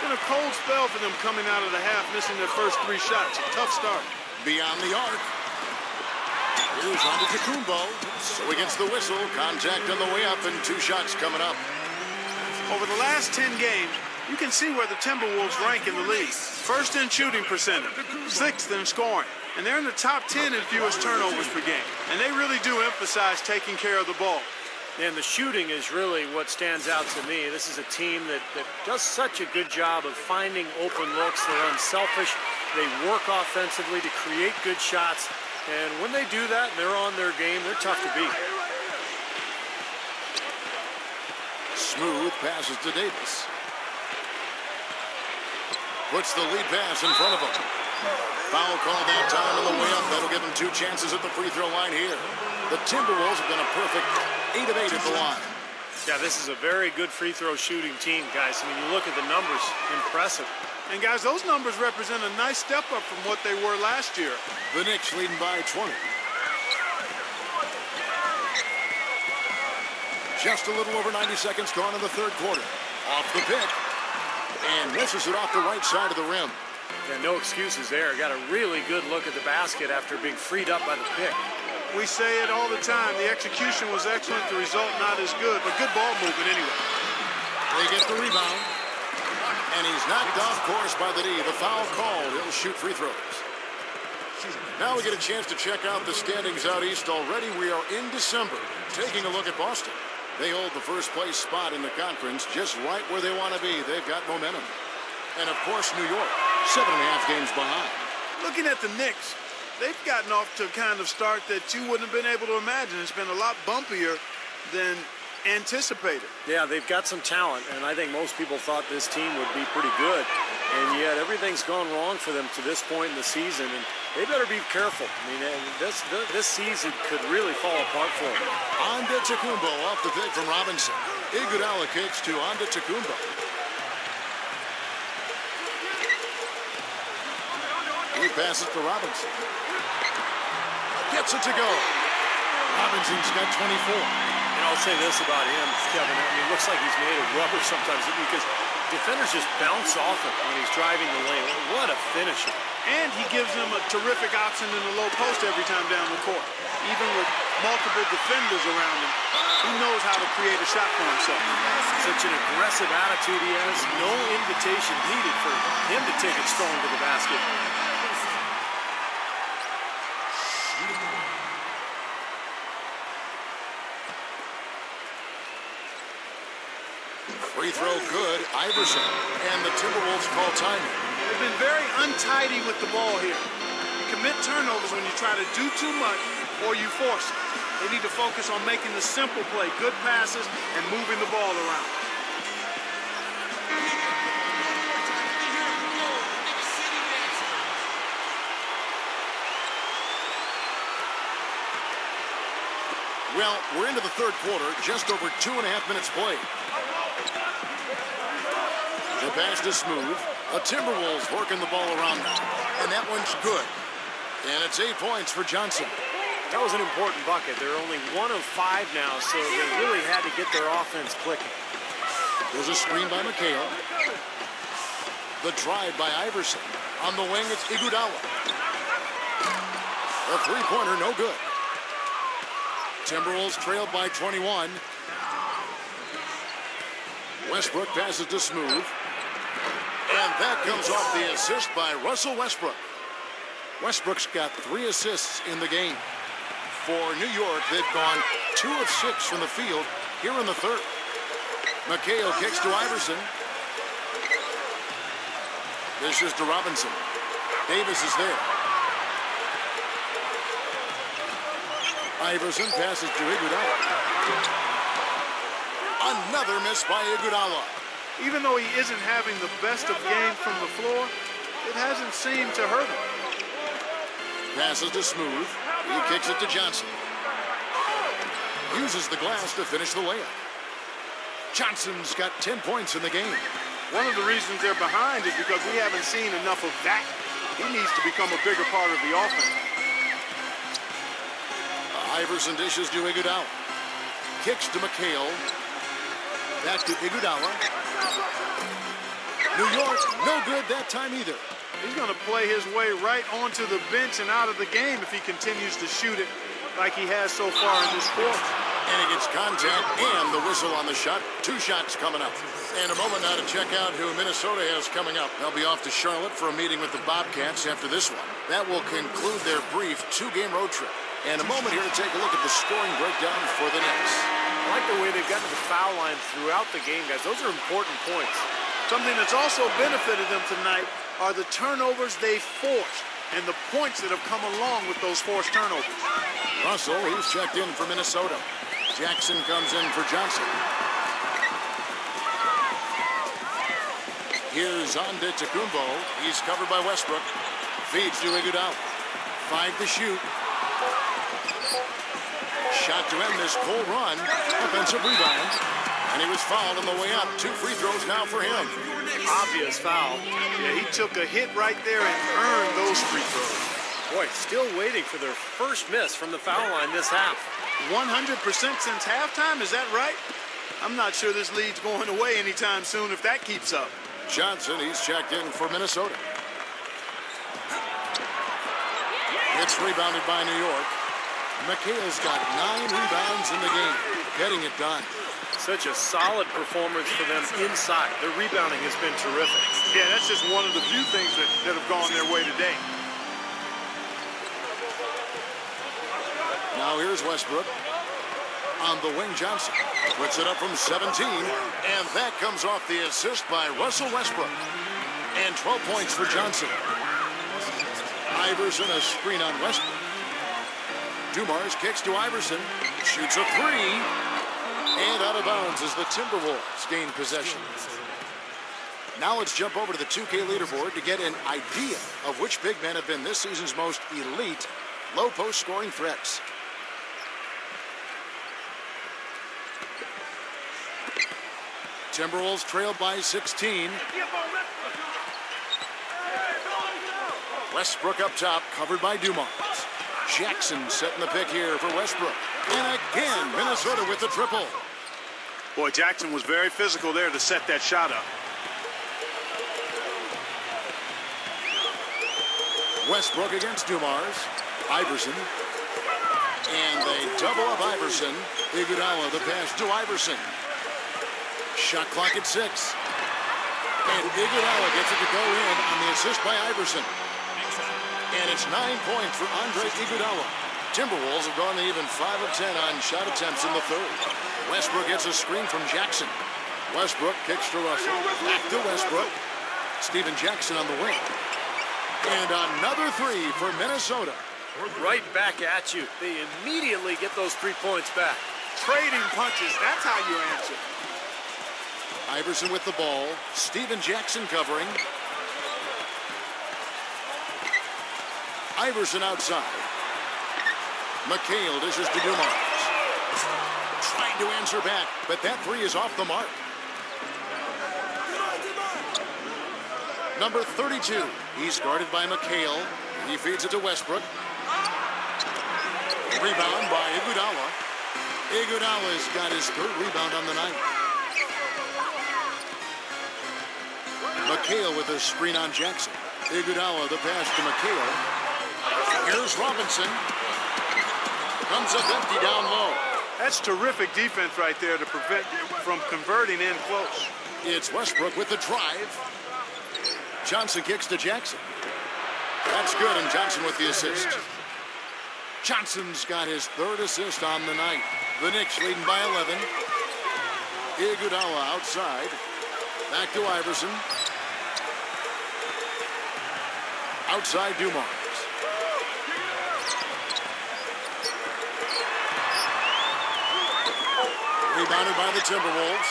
Been a cold spell for them coming out of the half, missing their first 3 shots. A tough start. Beyond the arc. Here's Antetokounmpo. So he gets the whistle. Contact on the way up and 2 shots coming up. Over the last 10 games, you can see where the Timberwolves rank in the league. First in shooting percentage, 6th in scoring, and they're in the top 10 in fewest turnovers per game. And they really do emphasize taking care of the ball. And the shooting is really what stands out to me. This is a team that does such a good job of finding open looks. They're unselfish. They work offensively to create good shots. And when they do that, they're on their game. They're tough to beat. Smooth passes to Davis. Puts the lead pass in front of him. Foul call that time on the way up. That'll give him 2 chances at the free throw line here. The Timberwolves have been a perfect 8 of 8 at the line. Yeah, this is a very good free throw shooting team, guys. I mean, you look at the numbers, impressive. And guys, those numbers represent a nice step up from what they were last year. The Knicks leading by 20. Just a little over 90 seconds gone in the 3rd quarter. Off the pick. And misses it off the right side of the rim. Yeah, no excuses there. Got a really good look at the basket after being freed up by the pick. We say it all the time. The execution was excellent. The result not as good, but good ball movement anyway. They get the rebound. And he's knocked off course by the D. The foul called. He'll shoot free throws. Now we get a chance to check out the standings out east. Already we are in December. Taking a look at Boston. They hold the first place spot in the conference just right where they want to be. They've got momentum. And of course, New York, 7.5 games behind. Looking at the Knicks, they've gotten off to a kind of start that you wouldn't have been able to imagine. It's been a lot bumpier than anticipated. Yeah, they've got some talent, and I think most people thought this team would be pretty good. And yet everything's gone wrong for them to this point in the season, and they better be careful. I mean, this season could really fall apart for them. Antetokounmpo off the pick from Robinson. Iguodala kicks to Antetokounmpo. He passes to Robinson. Gets it to go. Robinson's got 24. And I'll say this about him, Kevin. I mean, it looks like he's made of rubber sometimes because defenders just bounce off him when he's driving the lane. What a finisher. And he gives them a terrific option in the low post every time down the court. Even with multiple defenders around him, he knows how to create a shot for himself. Such an aggressive attitude he has. No invitation needed for him to take it strong to the basket. Free throw good, Iverson. And the Timberwolves call timing. They've been very untidy with the ball here. You commit turnovers when you try to do too much or you force it. They need to focus on making the simple play, good passes, and moving the ball around. Well, we're into the 3rd quarter, just over 2.5 minutes played. The pass is smooth. The Timberwolves working the ball around them. And that one's good. And it's 8 points for Johnson. That was an important bucket. They're only 1 of 5 now, so they really had to get their offense clicking. There's a screen by McHale. The drive by Iverson. On the wing, it's Iguodala. A 3-pointer, no good. Timberwolves trailed by 21. Westbrook passes to Smooth. And that comes off the assist by Russell Westbrook. Westbrook's got 3 assists in the game. For New York, they've gone 2 of 6 from the field here in the 3rd. McHale kicks to Iverson. This is to Robinson. Davis is there. Iverson passes to Iguodala. Another miss by Iguodala. Even though he isn't having the best of games from the floor, it hasn't seemed to hurt him. Passes to Smooth. He kicks it to Johnson. Uses the glass to finish the layup. Johnson's got 10 points in the game. One of the reasons they're behind is because we haven't seen enough of that. He needs to become a bigger part of the offense. Iverson dishes to Iguodala. Kicks to McHale. Back to Iguodala. New York, no good that time either. He's going to play his way right onto the bench and out of the game if he continues to shoot it like he has so far in this quarter. And he gets contact and the whistle on the shot. 2 shots coming up. And a moment now to check out who Minnesota has coming up. They'll be off to Charlotte for a meeting with the Bobcats after this one. That will conclude their brief 2-game road trip. And a moment here to take a look at the scoring breakdown for the Knicks. I like the way they've gotten to the foul line throughout the game, guys. Those are important points. Something that's also benefited them tonight are the turnovers they forced and the points that have come along with those forced turnovers. Russell, he's checked in for Minnesota. Jackson comes in for Johnson. Here's Antetokounmpo. He's covered by Westbrook. Feeds to Iguodala. 5 to shoot. Shot to end this cold run. Offensive rebound. And he was fouled on the way up. 2 free throws now for him. Obvious foul. Yeah, he took a hit right there and earned those free throws. Boy, still waiting for their first miss from the foul line this half. 100% since halftime, is that right? I'm not sure this lead's going away anytime soon if that keeps up. Johnson, he's checked in for Minnesota. It's rebounded by New York. McHale's got 9 rebounds in the game, getting it done. Such a solid performance for them inside. Their rebounding has been terrific. Yeah, that's just one of the few things that have gone their way today. Now here's Westbrook. On the wing, Johnson puts it up from 17. And that comes off the assist by Russell Westbrook. And 12 points for Johnson. Iverson, a screen on Westbrook. Dumars kicks to Iverson. Shoots a 3. And out of bounds as the Timberwolves gain possession. Now let's jump over to the 2K leaderboard to get an idea of which big men have been this season's most elite low-post scoring threats. Timberwolves trail by 16. Westbrook up top, covered by Dumars. Jackson setting the pick here for Westbrook. And again, Minnesota with the triple. Boy, Jackson was very physical there to set that shot up. Westbrook against Dumars. Iverson. And they double up Iverson. Iguodala, the pass to Iverson. Shot clock at 6. And Iguodala gets it to go in on the assist by Iverson. And it's 9 points for Andre Iguodala. Timberwolves have gone to even 5 of 10 on shot attempts in the third. Westbrook gets a screen from Jackson. Westbrook kicks to Russell. Back to Westbrook. Steven Jackson on the wing. And another 3 for Minnesota. Right back at you. They immediately get those 3 points back. Trading punches, that's how you answer. Iverson with the ball. Steven Jackson covering. Iverson outside. McHale dishes to Dumars. Trying to answer back, but that 3 is off the mark. Number 32. He's guarded by McHale. He feeds it to Westbrook. Rebound by Iguodala. Iguodala's got his 3rd rebound on the night. McHale with a screen on Jackson. Iguodala the pass to McHale. Here's Robinson. Comes up empty down low. That's terrific defense right there to prevent from converting in close. It's Westbrook with the drive. Johnson kicks to Jackson. That's good, and Johnson with the assist. Johnson's got his 3rd assist on the night. The Knicks leading by 11. Iguodala outside. Back to Iverson. Outside Dumars. Rebounded by the Timberwolves.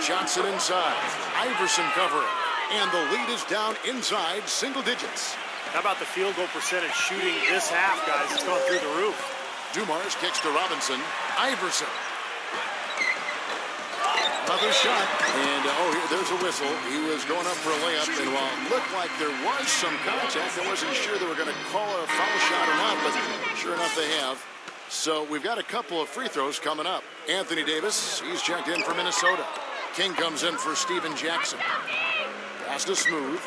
Johnson inside. Iverson covering. And the lead is down inside single digits. How about the field goal percentage shooting this half, guys? It's gone through the roof. Dumars kicks to Robinson. Iverson. Another shot. And, there's a whistle. He was going up for a layup. And while it looked like there was some contact, I wasn't sure they were going to call it a foul shot or not. But sure enough, they have. So we've got a couple of free throws coming up. Anthony Davis, he's checked in for Minnesota. King comes in for Steven Jackson. Pass to Smooth.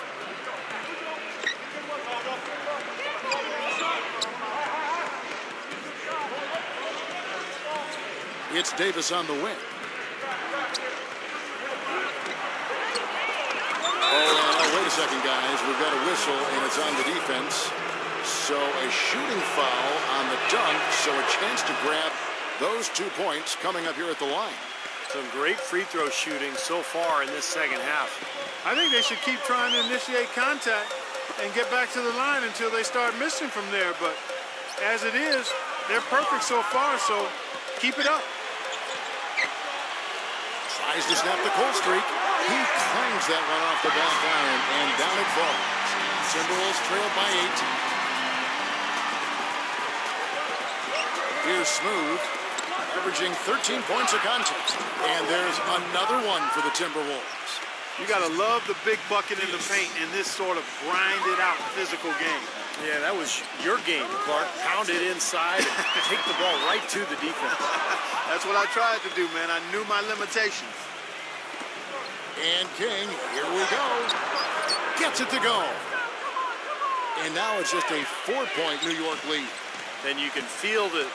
It's Davis on the wing. Oh, wait a second, guys. We've got a whistle, and it's on the defense. So a shooting foul on the dunk, so a chance to grab those 2 points coming up here at the line. Some great free throw shooting so far in this second half. I think they should keep trying to initiate contact and get back to the line until they start missing from there. But as it is, they're perfect so far, so keep it up. Tries to snap the cold streak. He clangs that one off the back iron, and down it falls. Timberwolves trail by 8. Here's Smooth, averaging 13 points a contest. And there's another one for the Timberwolves. You got to love the big bucket in the paint in this sort of grinded-out physical game. Yeah, that was your game, Clark. Pound it inside and take the ball right to the defense. That's what I tried to do, man. I knew my limitations. And King, here we go. Gets it to go. And now it's just a 4-point New York lead. And you can feel the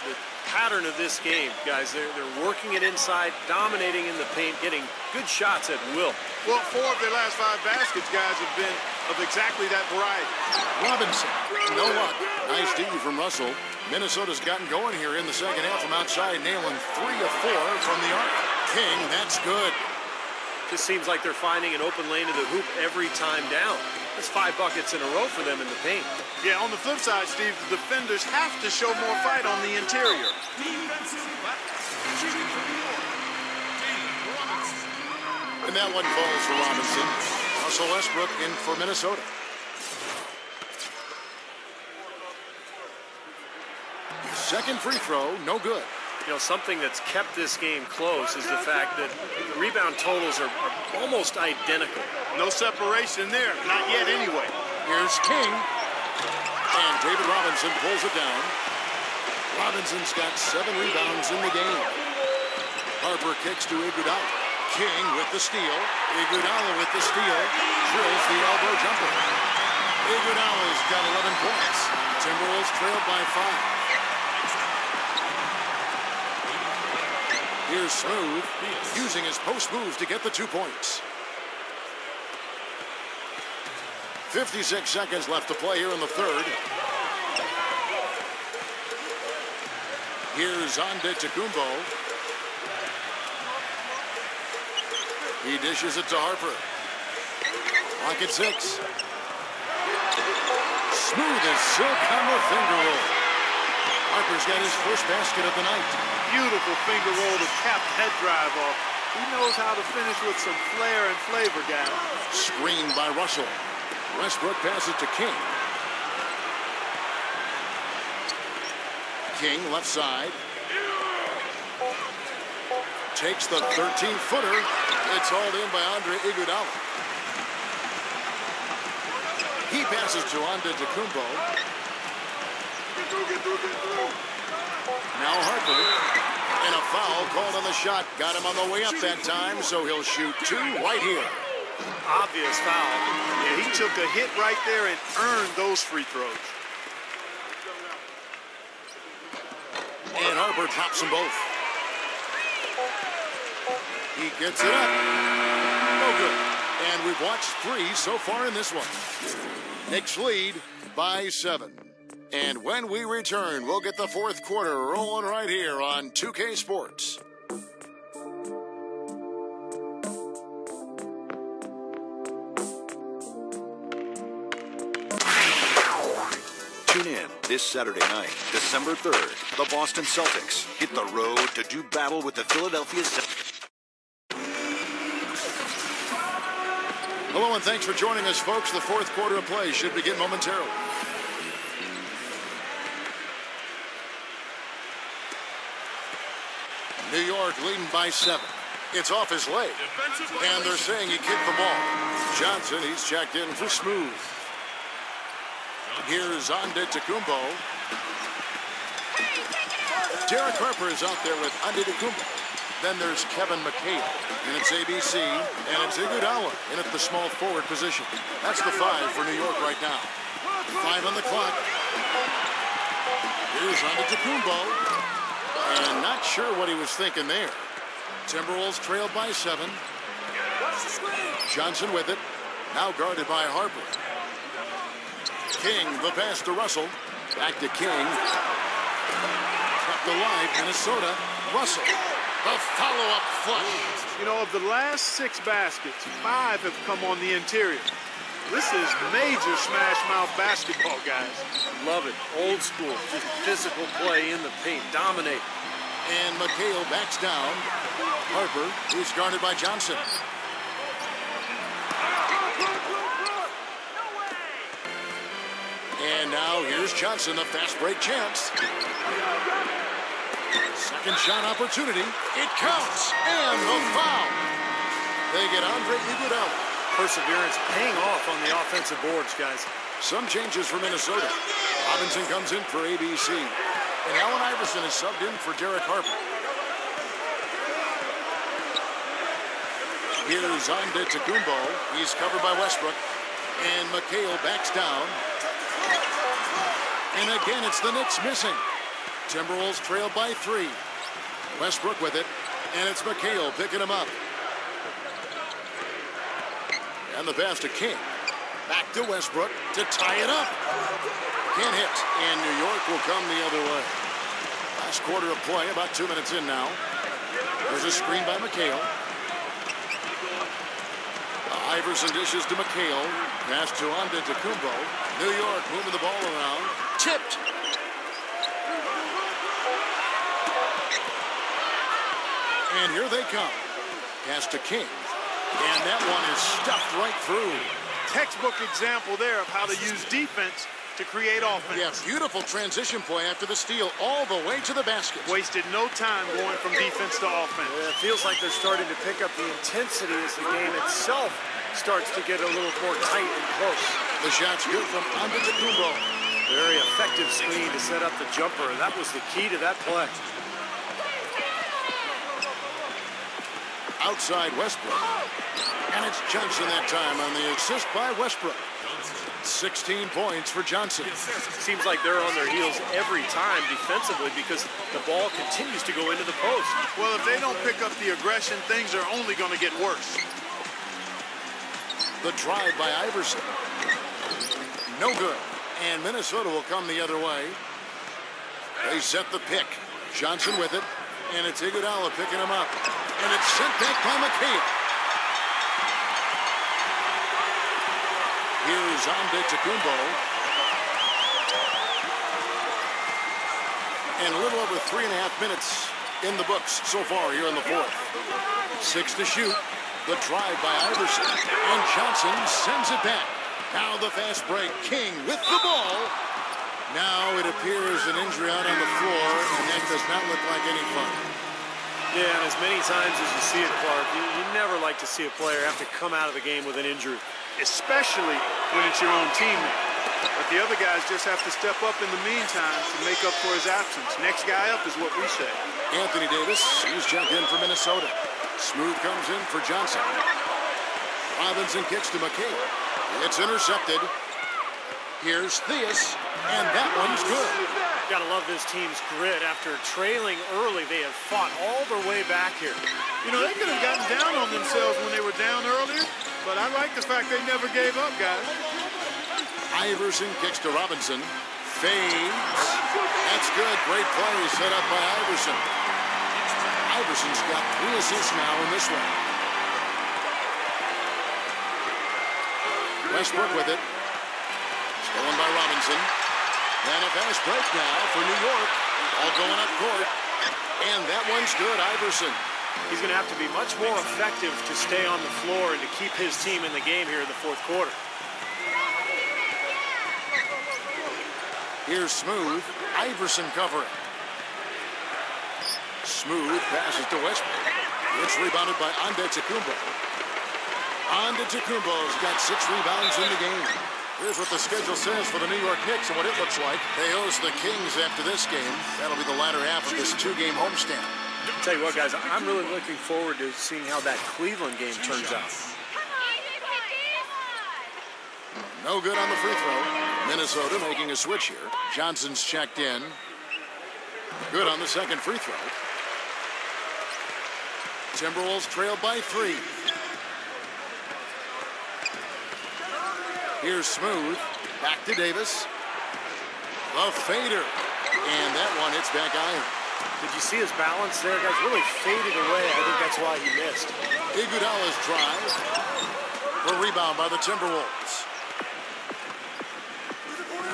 pattern of this game, guys. They're working it inside, dominating in the paint, getting good shots at will. Well, 4 of their last 5 baskets, guys, have been of exactly that variety. Robinson, no luck. Nice D from Russell. Minnesota's gotten going here in the second half from outside, nailing 3 of 4 from the arc. King, that's good. Just seems like they're finding an open lane to the hoop every time down. That's 5 buckets in a row for them in the paint. Yeah, on the flip side, Steve, the defenders have to show more fight on the interior. And that one falls for Robinson. Russell Westbrook in for Minnesota. Second free throw, no good. You know, something that's kept this game close is the fact that the rebound totals are almost identical. No separation there, not yet anyway. Here's King. And David Robinson pulls it down. Robinson's got 7 rebounds in the game. Harper kicks to Iguodala. King with the steal. Iguodala with the steal. Drills the elbow jumper. Iguodala's got 11 points. Timberwolves trailed by 5. Here's Smooth, using his post move to get the 2 points. 56 seconds left to play here in the third. Here's Antetokounmpo. He dishes it to Harper. Clock at 6. Smooth as silk on the finger roll. Harper's got his first basket of the night. Beautiful finger roll to cap head drive off. He knows how to finish with some flair and flavor, guys. Screened by Russell. Westbrook passes to King. King left side. Takes the 13-footer. It's hauled in by Andre Iguodala. He passes to Antetokounmpo. Now Harper. And a foul called on the shot. Got him on the way up that time, so he'll shoot 2 right here. Obvious foul. Yeah, he took a hit right there and earned those free throws. And Harper drops them both. He gets it up. No good. And we've watched 3 so far in this one. Knicks lead by 7. And when we return, we'll get the fourth quarter rolling right here on 2K Sports. Tune in this Saturday night, December 3rd. The Boston Celtics hit the road to do battle with the Philadelphia 76ers. Hello and thanks for joining us, folks. The fourth quarter of play should begin momentarily. New York leading by 7. It's off his leg. And they're saying he kicked the ball. Johnson, he's checked in for Smooth. Here's Antetokounmpo. Derek Harper is out there with Antetokounmpo. Then there's Kevin McHale. And it's ABC. And it's Iguodala in at the small forward position. That's the 5 for New York right now. 5 on the clock. Here's Antetokounmpo. And not sure what he was thinking there. Timberwolves trailed by 7. Johnson with it. Now guarded by Harper. King, the pass to Russell. Back to King. Kept alive, Minnesota. Russell. The follow-up flush. You know, of the last 6 baskets, 5 have come on the interior. This is major smash mouth basketball, guys. Love it. Old school. Just physical play in the paint. Dominate. And McHale backs down. Harper is guarded by Johnson. And now here's Johnson, the fast break chance. Second shot opportunity. It counts. And the foul. They get Andre Iguodala. Perseverance paying off on the offensive boards, guys. Some changes for Minnesota. Robinson comes in for ABC. And Allen Iverson is subbed in for Derek Harper. Here's Antetokounmpo. He's covered by Westbrook. And McHale backs down. And again, it's the Knicks missing. Timberwolves trail by 3. Westbrook with it. And it's McHale picking him up. And the pass to King. Back to Westbrook to tie it up. Can't hit. And New York will come the other way. Last quarter of play, about 2 minutes in now. There's a screen by McHale. Iverson dishes to McHale. Pass to Antetokounmpo. New York moving the ball around. Tipped. And here they come. Pass to King. And that one is stuffed right through. Textbook example there of how to use defense to create offense. Yeah, beautiful transition play after the steal all the way to the basket. Wasted no time going from defense to offense. Yeah, it feels like they're starting to pick up the intensity as the game itself starts to get a little more tight and close. The shot's good from Antetokounmpo. Very effective screen to set up the jumper. That was the key to that play. Outside Westbrook. And it's Johnson that time on the assist by Westbrook. 16 points for Johnson. Seems like they're on their heels every time defensively because the ball continues to go into the post. Well, if they don't pick up the aggression, things are only going to get worse. The drive by Iverson. No good. And Minnesota will come the other way. They set the pick. Johnson with it. And it's Iguodala picking him up. And it's sent back by McHale. Here's Antetokounmpo. And a little over 3.5 minutes in the books so far here in the fourth. 6 to shoot. The drive by Iverson. And Johnson sends it back. Now the fast break. King with the ball. Now it appears an injury out on the floor, and that does not look like any fun. Yeah, and as many times as you see it, Clark, you never like to see a player have to come out of the game with an injury. Especially when it's your own teammate. But the other guys just have to step up in the meantime to make up for his absence. Next guy up is what we say. Anthony Davis, he's checked in for Minnesota. Smooth comes in for Johnson. Robinson kicks to McHale. It's intercepted. Here's Theus, and that one's good. Gotta love this team's grit. After trailing early, they have fought all their way back here. You know, they could have gotten down on themselves when they were down earlier, but I like the fact they never gave up, guys. Iverson kicks to Robinson. Fades. That's good. Great play set up by Iverson. Iverson's got 3 assists now in this one. Westbrook with it. Stolen by Robinson. And a fast break now for New York. All going up court. And that one's good, Iverson. He's going to have to be much more effective to stay on the floor and to keep his team in the game here in the fourth quarter. Here's Smooth. Iverson covering. Smooth passes to Westbrook. It's rebounded by Antetokounmpo. Antetokounmpo's got 6 rebounds in the game. Here's what the schedule says for the New York Knicks and what it looks like. They host the Kings after this game. That'll be the latter half of this 2-game homestand. Tell you what, guys, I'm really looking forward to seeing how that Cleveland game turns out. No good on the free throw. Minnesota making a switch here. Johnson's checked in. Good on the second free throw. Timberwolves trail by 3. Here's Smooth. Back to Davis. The fader. And that one hits back iron. Did you see his balance there? Guys really faded away. I think that's why he missed. Iguodala's drive. A rebound by the Timberwolves.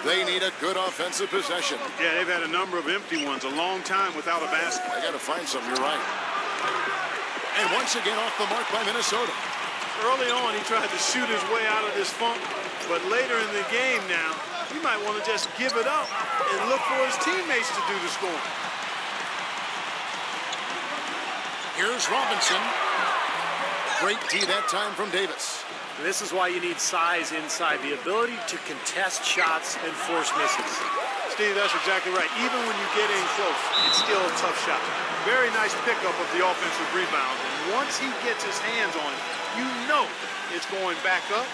They need a good offensive possession. Yeah, they've had a number of empty ones, a long time without a basket. I got to find some, you're right. And once again off the mark by Minnesota. Early on, he tried to shoot his way out of this funk, but later in the game now, he might want to just give it up and look for his teammates to do the scoring. Here's Robinson. Great D that time from Davis. This is why you need size inside, the ability to contest shots and force misses. Steve, that's exactly right. Even when you get in close, it's still a tough shot. Very nice pickup of the offensive rebound. And once he gets his hands on it, you know it's going back up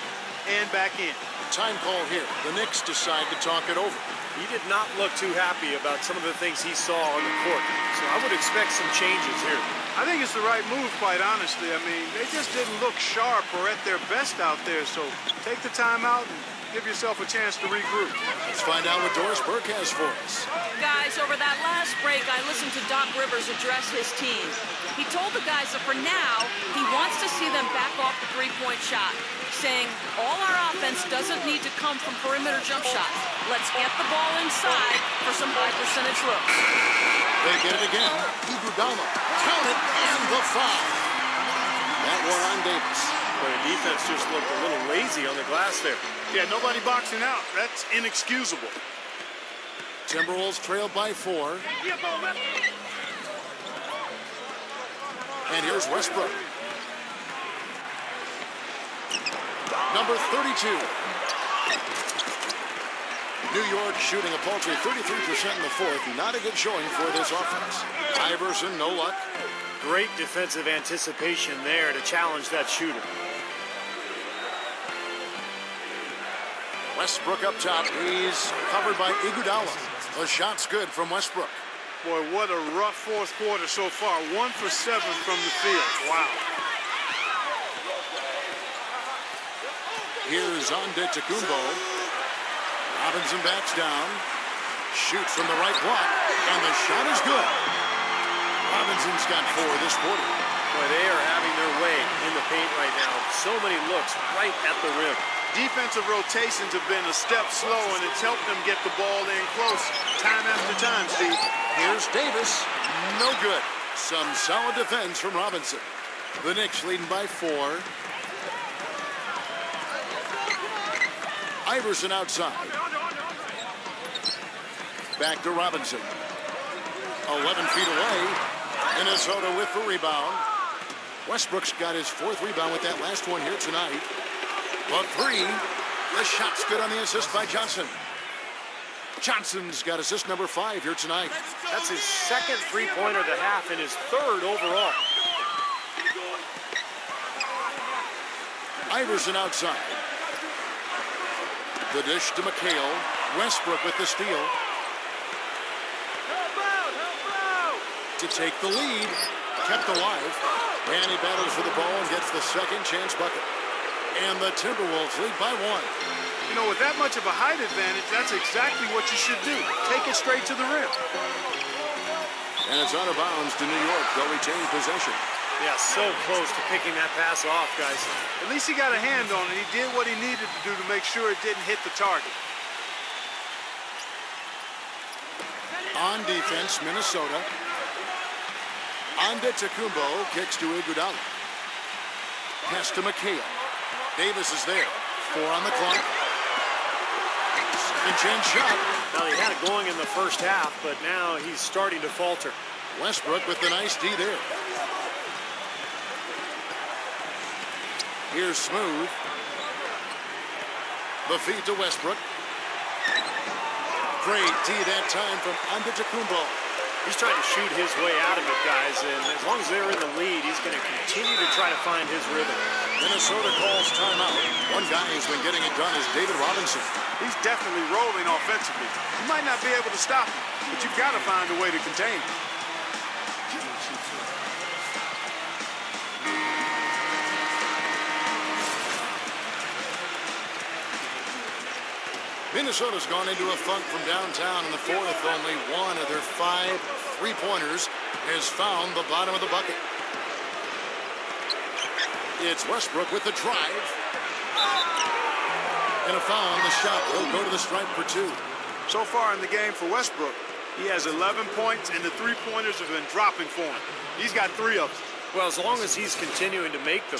and back in. Time call here. The Knicks decide to talk it over. He did not look too happy about some of the things he saw on the court. So I would expect some changes here. I think it's the right move, quite honestly. I mean, they just didn't look sharp or at their best out there. So take the time out and give yourself a chance to regroup. Let's find out what Doris Burke has for us. Guys, over that last break, I listened to Doc Rivers address his team. He told the guys that for now, he wants to see them back off the three-point shot, saying all our offense doesn't need to come from perimeter jump shots. Let's get the ball inside for some high-percentage looks. They get it again. Iguodala. Count it, and the foul. That one on Davis. But the defense just looked a little lazy on the glass there. Yeah, nobody boxing out. That's inexcusable. Timberwolves trail by 4. And here's Westbrook. Number 32. New York shooting a paltry 33% in the fourth. Not a good showing for this offense. Iverson, no luck. Great defensive anticipation there to challenge that shooter. Westbrook up top. He's covered by Iguodala. The shot's good from Westbrook. Boy, what a rough fourth quarter so far. 1 for 7 from the field. Wow. Here's Antetokounmpo. Robinson backs down. Shoots from the right block. And the shot is good. Robinson's got 4 this quarter. Boy, they are having their way in the paint right now. So many looks right at the rim. Defensive rotations have been a step slow, and it's helped them get the ball in close time after time, Steve. Here's Davis. No good. Some solid defense from Robinson. The Knicks leading by 4. Iverson outside. Back to Robinson. 11 feet away. Minnesota with the rebound. Westbrook's got his 4th rebound with that last one here tonight. The 3. The shot's good on the assist by Johnson. Johnson's got assist number 5 here tonight. That's his 2nd three-pointer of the half and his 3rd overall. Iverson outside. The dish to McHale. Westbrook with the steal. To take the lead. Kept alive. And he battles for the ball and gets the second chance bucket. And the Timberwolves lead by 1. You know, with that much of a height advantage, that's exactly what you should do. Take it straight to the rim. And it's out of bounds to New York. They'll retain possession. Yeah, so close to picking that pass off, guys. At least he got a hand on it. He did what he needed to do to make sure it didn't hit the target. On defense, Minnesota. Antetokounmpo kicks to Iguodala. Pass to McHale. Davis is there. 4 on the clock. Second chance shot. Now, he had it going in the first half, but now he's starting to falter. Westbrook with the nice D there. Here's Smooth. The feed to Westbrook. Great D that time from Antetokounmpo. He's trying to shoot his way out of it, guys, and as long as they're in the lead, he's going to continue to try to find his rhythm. Minnesota calls timeout. One guy who's been getting it done is David Robinson. He's definitely rolling offensively. You might not be able to stop him, but you've got to find a way to contain him. Minnesota's gone into a funk from downtown in the fourth. Only one of their 5 3-pointers has found the bottom of the bucket. It's Westbrook with the drive. And a foul on the shot. He'll go to the stripe for 2. So far in the game for Westbrook, he has 11 points, and the 3-pointers have been dropping for him. He's got 3 of them. Well, as long as he's continuing to make them,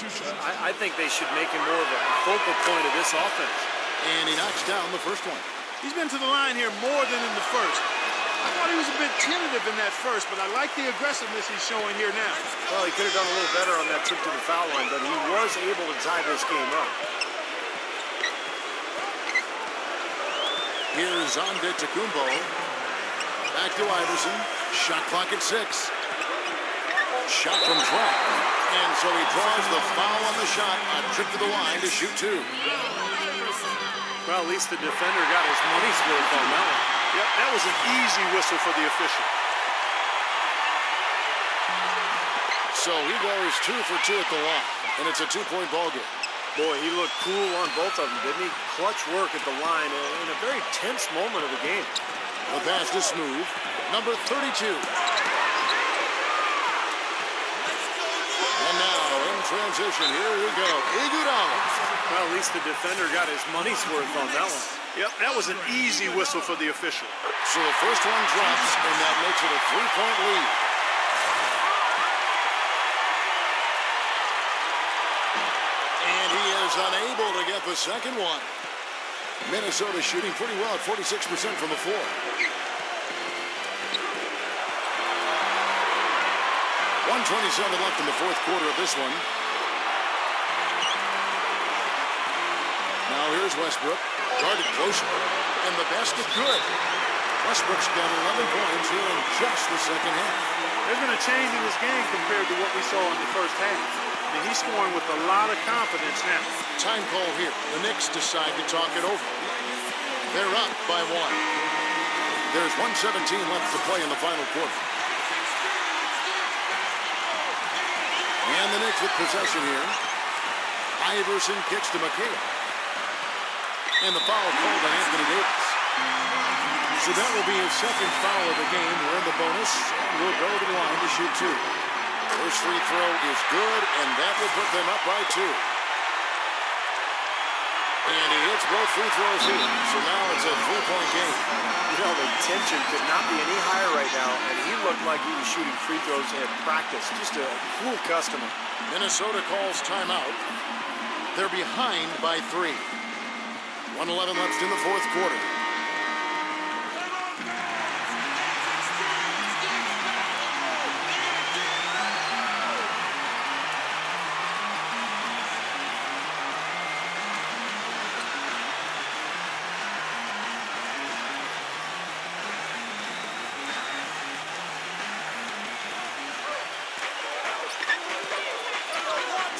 I think they should make him more of a focal point of this offense. And he knocks down the first one. He's been to the line here more than in the first. I thought he was a bit tentative in that first, but I like the aggressiveness he's showing here now. Well, he could have done a little better on that trip to the foul line, but he was able to tie this game up. Here's Antetokounmpo. Back to Iverson. Shot clock at 6. Shot from Trump. And so he draws the foul on the shot. A trip to the line to shoot 2. Well, at least the defender got his money's worth on that one. Yep, that was an easy whistle for the official. So he goes 2 for 2 at the line. And it's a 2-point ball game. Boy, he looked cool on both of them, didn't he? Clutch work at the line in a very tense moment of the game. The pass to Smooth. Number 32. And now in transition, here we go. Iguodala. Well, at least the defender got his money's worth on that one. Yep, that was an easy whistle for the official. So the first one drops, and that makes it a 3-point lead. And he is unable to get the second one. Minnesota shooting pretty well at 46% from the floor. 1:27 left in the fourth quarter of this one. Now here's Westbrook, guarded closer, and the basket good. Westbrook's got 11 points here in just the second half. There's been a change in this game compared to what we saw in the first half. I mean, he's scoring with a lot of confidence now. Time call here. The Knicks decide to talk it over. They're up by 1. There's 1:17 left to play in the final quarter. And the Knicks with possession here. Iverson kicks to McHale. And the foul called on Anthony Davis. So that will be his second foul of the game. We're in the bonus, and we'll go to the line to shoot 2. First free throw is good, and that will put them up by 2. And he hits both free throws here. So now it's a 3-point game. You know, the tension could not be any higher right now, and he looked like he was shooting free throws at practice. Just a cool customer. Minnesota calls timeout. They're behind by 3. 1:11 left in the fourth quarter.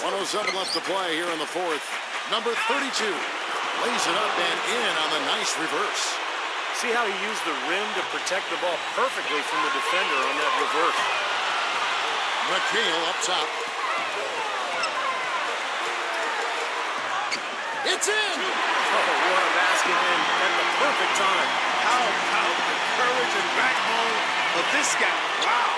.107 left to play here in the fourth. Number 32 lays it up and in on the nice reverse. See how he used the rim to protect the ball perfectly from the defender on that reverse. McHale up top. It's in! Oh, what a basket in at the perfect time. How about the courage and backbone of this guy? Wow.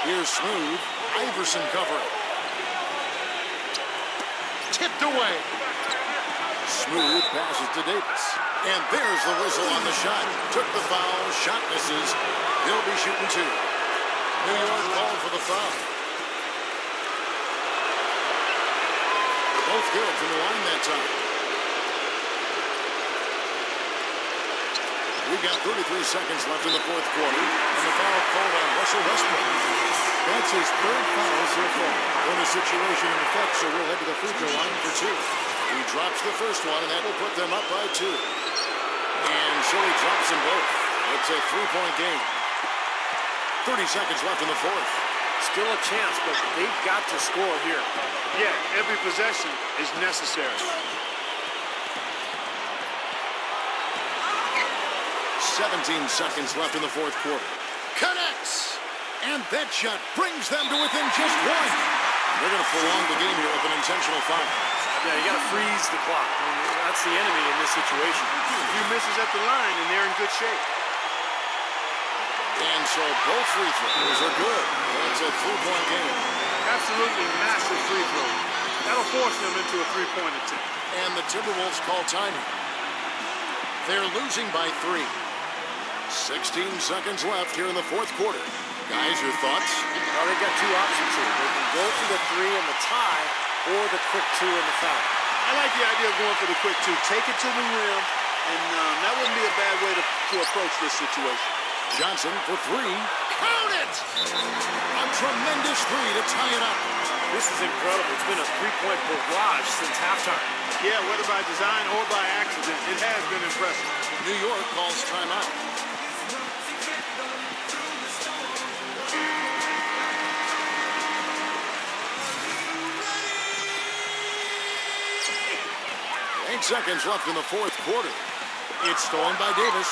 Here's Smooth. Iverson covering. Tipped away. Smooth passes to Davis. And there's the whistle on the shot. Took the foul. Shot misses. He'll be shooting 2. New York called for the foul. Both good from the line that time. We've got 33 seconds left in the fourth quarter. And the foul called on Russell Westbrook. That's his 3rd foul so far. In a situation in effect, so we'll head to the free throw line for 2. He drops the first one, and that will put them up by 2. And so he drops them both. It's a 3-point game. 30 seconds left in the fourth. Still a chance, but they've got to score here. Yeah, every possession is necessary. 17 seconds left in the fourth quarter. Connects! And that shot brings them to within just one. They're going to prolong the game here with an intentional foul. Yeah, you got to freeze the clock. I mean, that's the enemy in this situation. A few misses at the line, and they're in good shape. And so both free throws are good. It's a three-point game. Absolutely massive free throw. That'll force them into a three-point attempt. And the Timberwolves call timing. They're losing by 3. 16 seconds left here in the fourth quarter. Guys, your thoughts? Well, they've got two options here. They can go for the 3 and the tie, or the quick 2 and the foul. I like the idea of going for the quick 2. Take it to the rim, and that wouldn't be a bad way to approach this situation. Johnson for 3. Count it! A tremendous 3 to tie it up. This is incredible. It's been a three-point barrage since halftime. Yeah, whether by design or by accident, it has been impressive. New York calls timeout. Seconds left in the fourth quarter. It's stolen by Davis.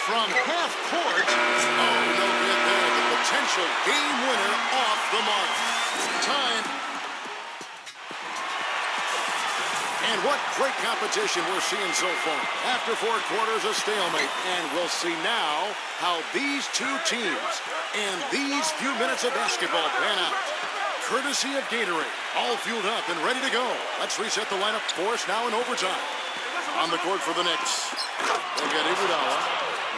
From half court. Oh, no good there. The potential game winner off the mark. Time. And what great competition we're seeing so far. After 4 quarters, a stalemate. And we'll see now how these two teams and these few minutes of basketball pan out. Courtesy of Gatorade, all fueled up and ready to go. Let's reset the lineup for us now in overtime. On the court for the Knicks, they've got Iguodala.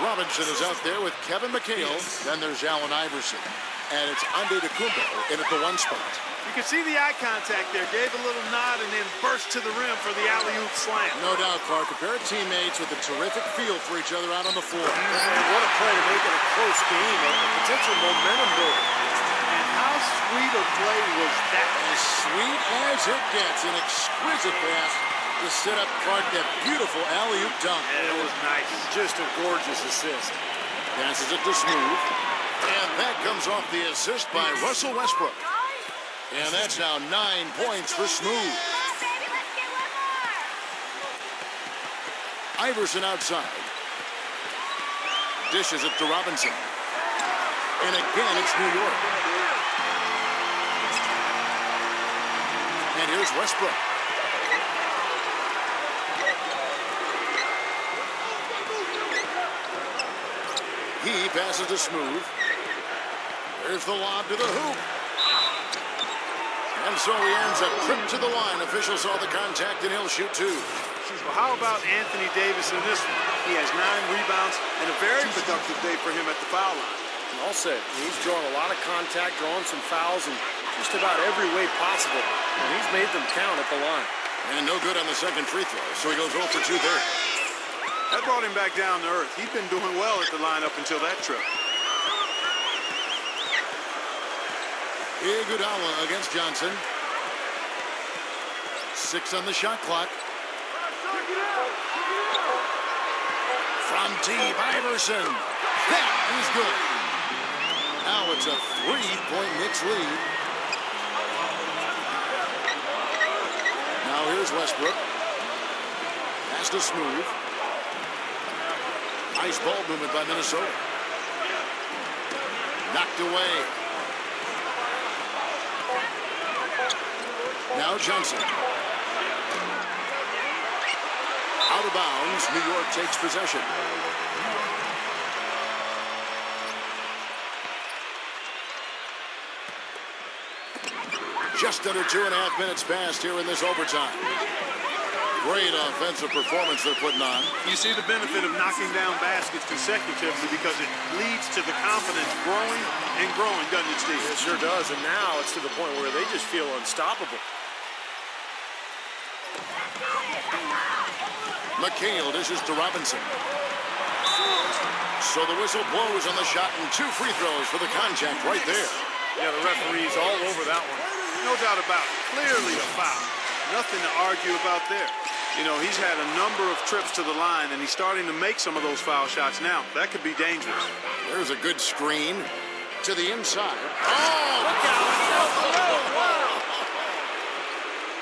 Robinson is out there with Kevin McHale. Then there's Allen Iverson. And it's Antetokounmpo in at the 1 spot. You can see the eye contact there. Gave a little nod and then burst to the rim for the alley-oop slam. No doubt, Clark. A pair of teammates with a terrific feel for each other out on the floor. And what a play to make it a close game. A potential momentum builder. How sweet a play was that? As sweet as it gets. An exquisite pass to set up Clark that beautiful alley-oop dunk. Yeah, it was nice. Just a gorgeous assist. Passes it to Smooth. And that comes off the assist by Russell Westbrook. And that's now 9 points for Smooth. Iverson outside. Dishes it to Robinson. And again, it's New York. And here's Westbrook. He passes to Smooth. There's the lob to the hoop. And so he ends up tripped to the line. Official saw the contact, and he'll shoot 2. Well, how about Anthony Davis in this one? He has 9 rebounds and a very productive day for him at the foul line. I'll say he's drawing a lot of contact, drawing some fouls in just about every way possible. And he's made them count at the line. And no good on the second free throw, so he goes 0 for 2 there. That brought him back down to earth. He'd been doing well at the line up until that trip. Iguodala against Johnson. 6 on the shot clock. From deep, Iverson. That is good. Now it's a 3-point Knicks lead. Now here's Westbrook. Pass to Smooth. Nice ball movement by Minnesota. Knocked away. Now Johnson. Out of bounds. New York takes possession. Just under 2.5 minutes passed here in this overtime. Great offensive performance they're putting on. You see the benefit of knocking down baskets consecutively because it leads to the confidence growing and growing, doesn't it, Steve? It sure does, and now it's to the point where they just feel unstoppable. McHale dishes to Robinson. So the whistle blows on the shot and 2 free throws for the contact right there. Yeah, the referee's all over that one. No doubt about it. Clearly a foul. Nothing to argue about there. You know, he's had a number of trips to the line, and he's starting to make some of those foul shots now. That could be dangerous. There's a good screen to the inside. Oh, look out. Wow.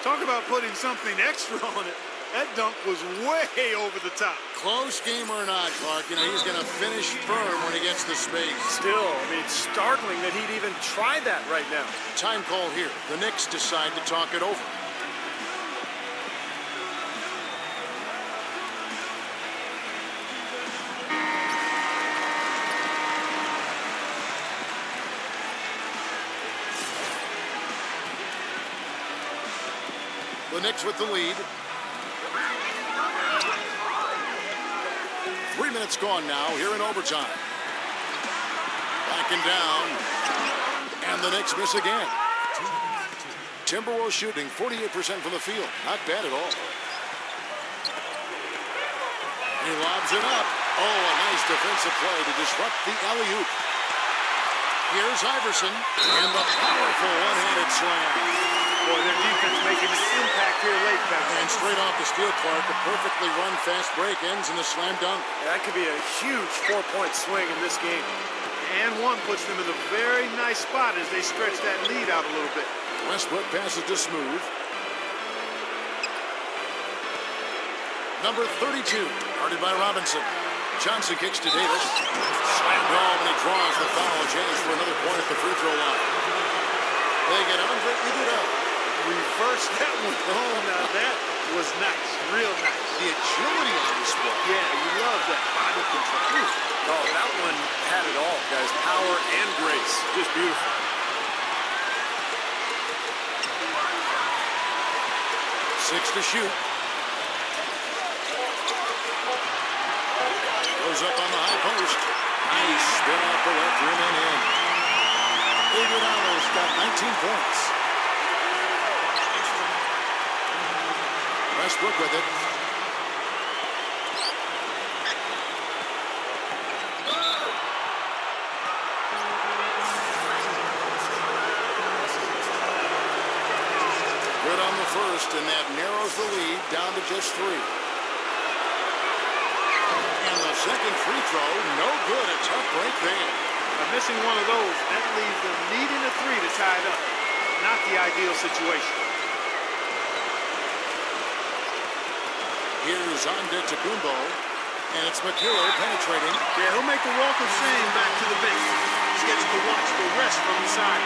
Talk about putting something extra on it. That dunk was way over the top. Close game or not, Clark, you know, he's going to finish firm when he gets the space. Still, I mean, it's startling that he'd even try that right now. Time call here. The Knicks decide to talk it over. The Knicks with the lead. 3 minutes gone now here in overtime. Backing down. And the Knicks miss again. Timberwolves shooting 48% from the field. Not bad at all. He lobs it up. Oh, a nice defensive play to disrupt the alley-oop. Here's Iverson. And the powerful one-handed slam. Boy, their defense making an impact here late, Kevin. And straight off the steal, Clark, a perfectly run fast break ends in a slam dunk. Yeah, that could be a huge 4-point swing in this game. And one puts them in a very nice spot as they stretch that lead out a little bit. Westbrook passes to Smooth. Number 32, guarded by Robinson. Johnson kicks to Davis. Slammed home, and he draws the foul. Chance for another point at the free throw line. They get Andre Iguodala. Reverse that one. Oh, now that was nice. Real nice. The agility on display. Yeah, you love that body control. Oh, that one had it all, guys. Power and grace. Just beautiful. Six to shoot. Goes up on the high post. Nice spin off the left rim and in. Iguodala's got 19 points. Westbrook with it. Good on the first, and that narrows the lead down to just 3. And the second free throw, no good. A tough break there. Missing one of those, that leaves them needing a 3 to tie it up. Not the ideal situation. Here's Antetokounmpo, and it's McHale penetrating. Yeah, he'll make a walk of shame back to the bench. He gets to watch the rest from the side.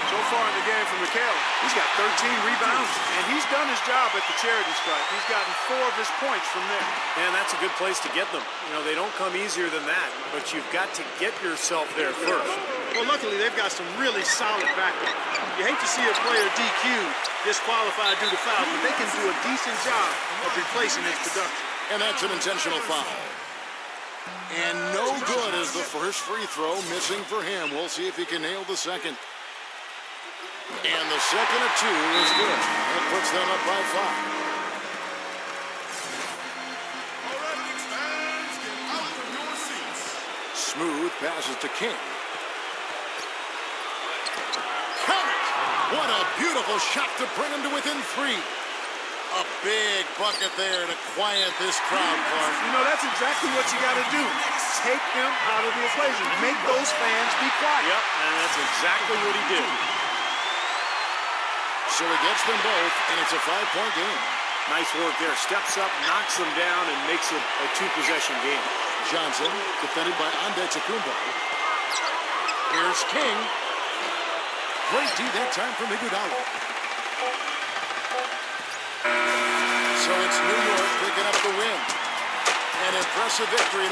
So far in the game for McHale, he's got 13 rebounds, and he's done his job at the charity stripe. He's gotten 4 of his points from there. And that's a good place to get them. You know, they don't come easier than that, but you've got to get yourself there first. Well, luckily, they've got some really solid backup. You hate to see a player DQ'd, disqualified due to foul, but they can do a decent job of replacing his production. And that's an intentional foul. And no good as the first free throw missing for him. We'll see if he can nail the second. And the second of 2 is good. That puts them up by 5. All right, Knicks fans, get out of your seats. Smooth passes to King. Count it! What a beautiful shot to bring him to within 3. A big bucket there to quiet this crowd, Clark. You know, that's exactly what you got to do. Take them out of the equation. Make those fans be quiet. Yep, and that's exactly what he did. So he gets them both, and it's a 5-point game. Nice work there. Steps up, knocks them down, and makes it a 2-possession game. Johnson, defended by Antetokounmpo. Here's King. Great D that time from Iguodala. So it's New York picking up the win. An impressive victory.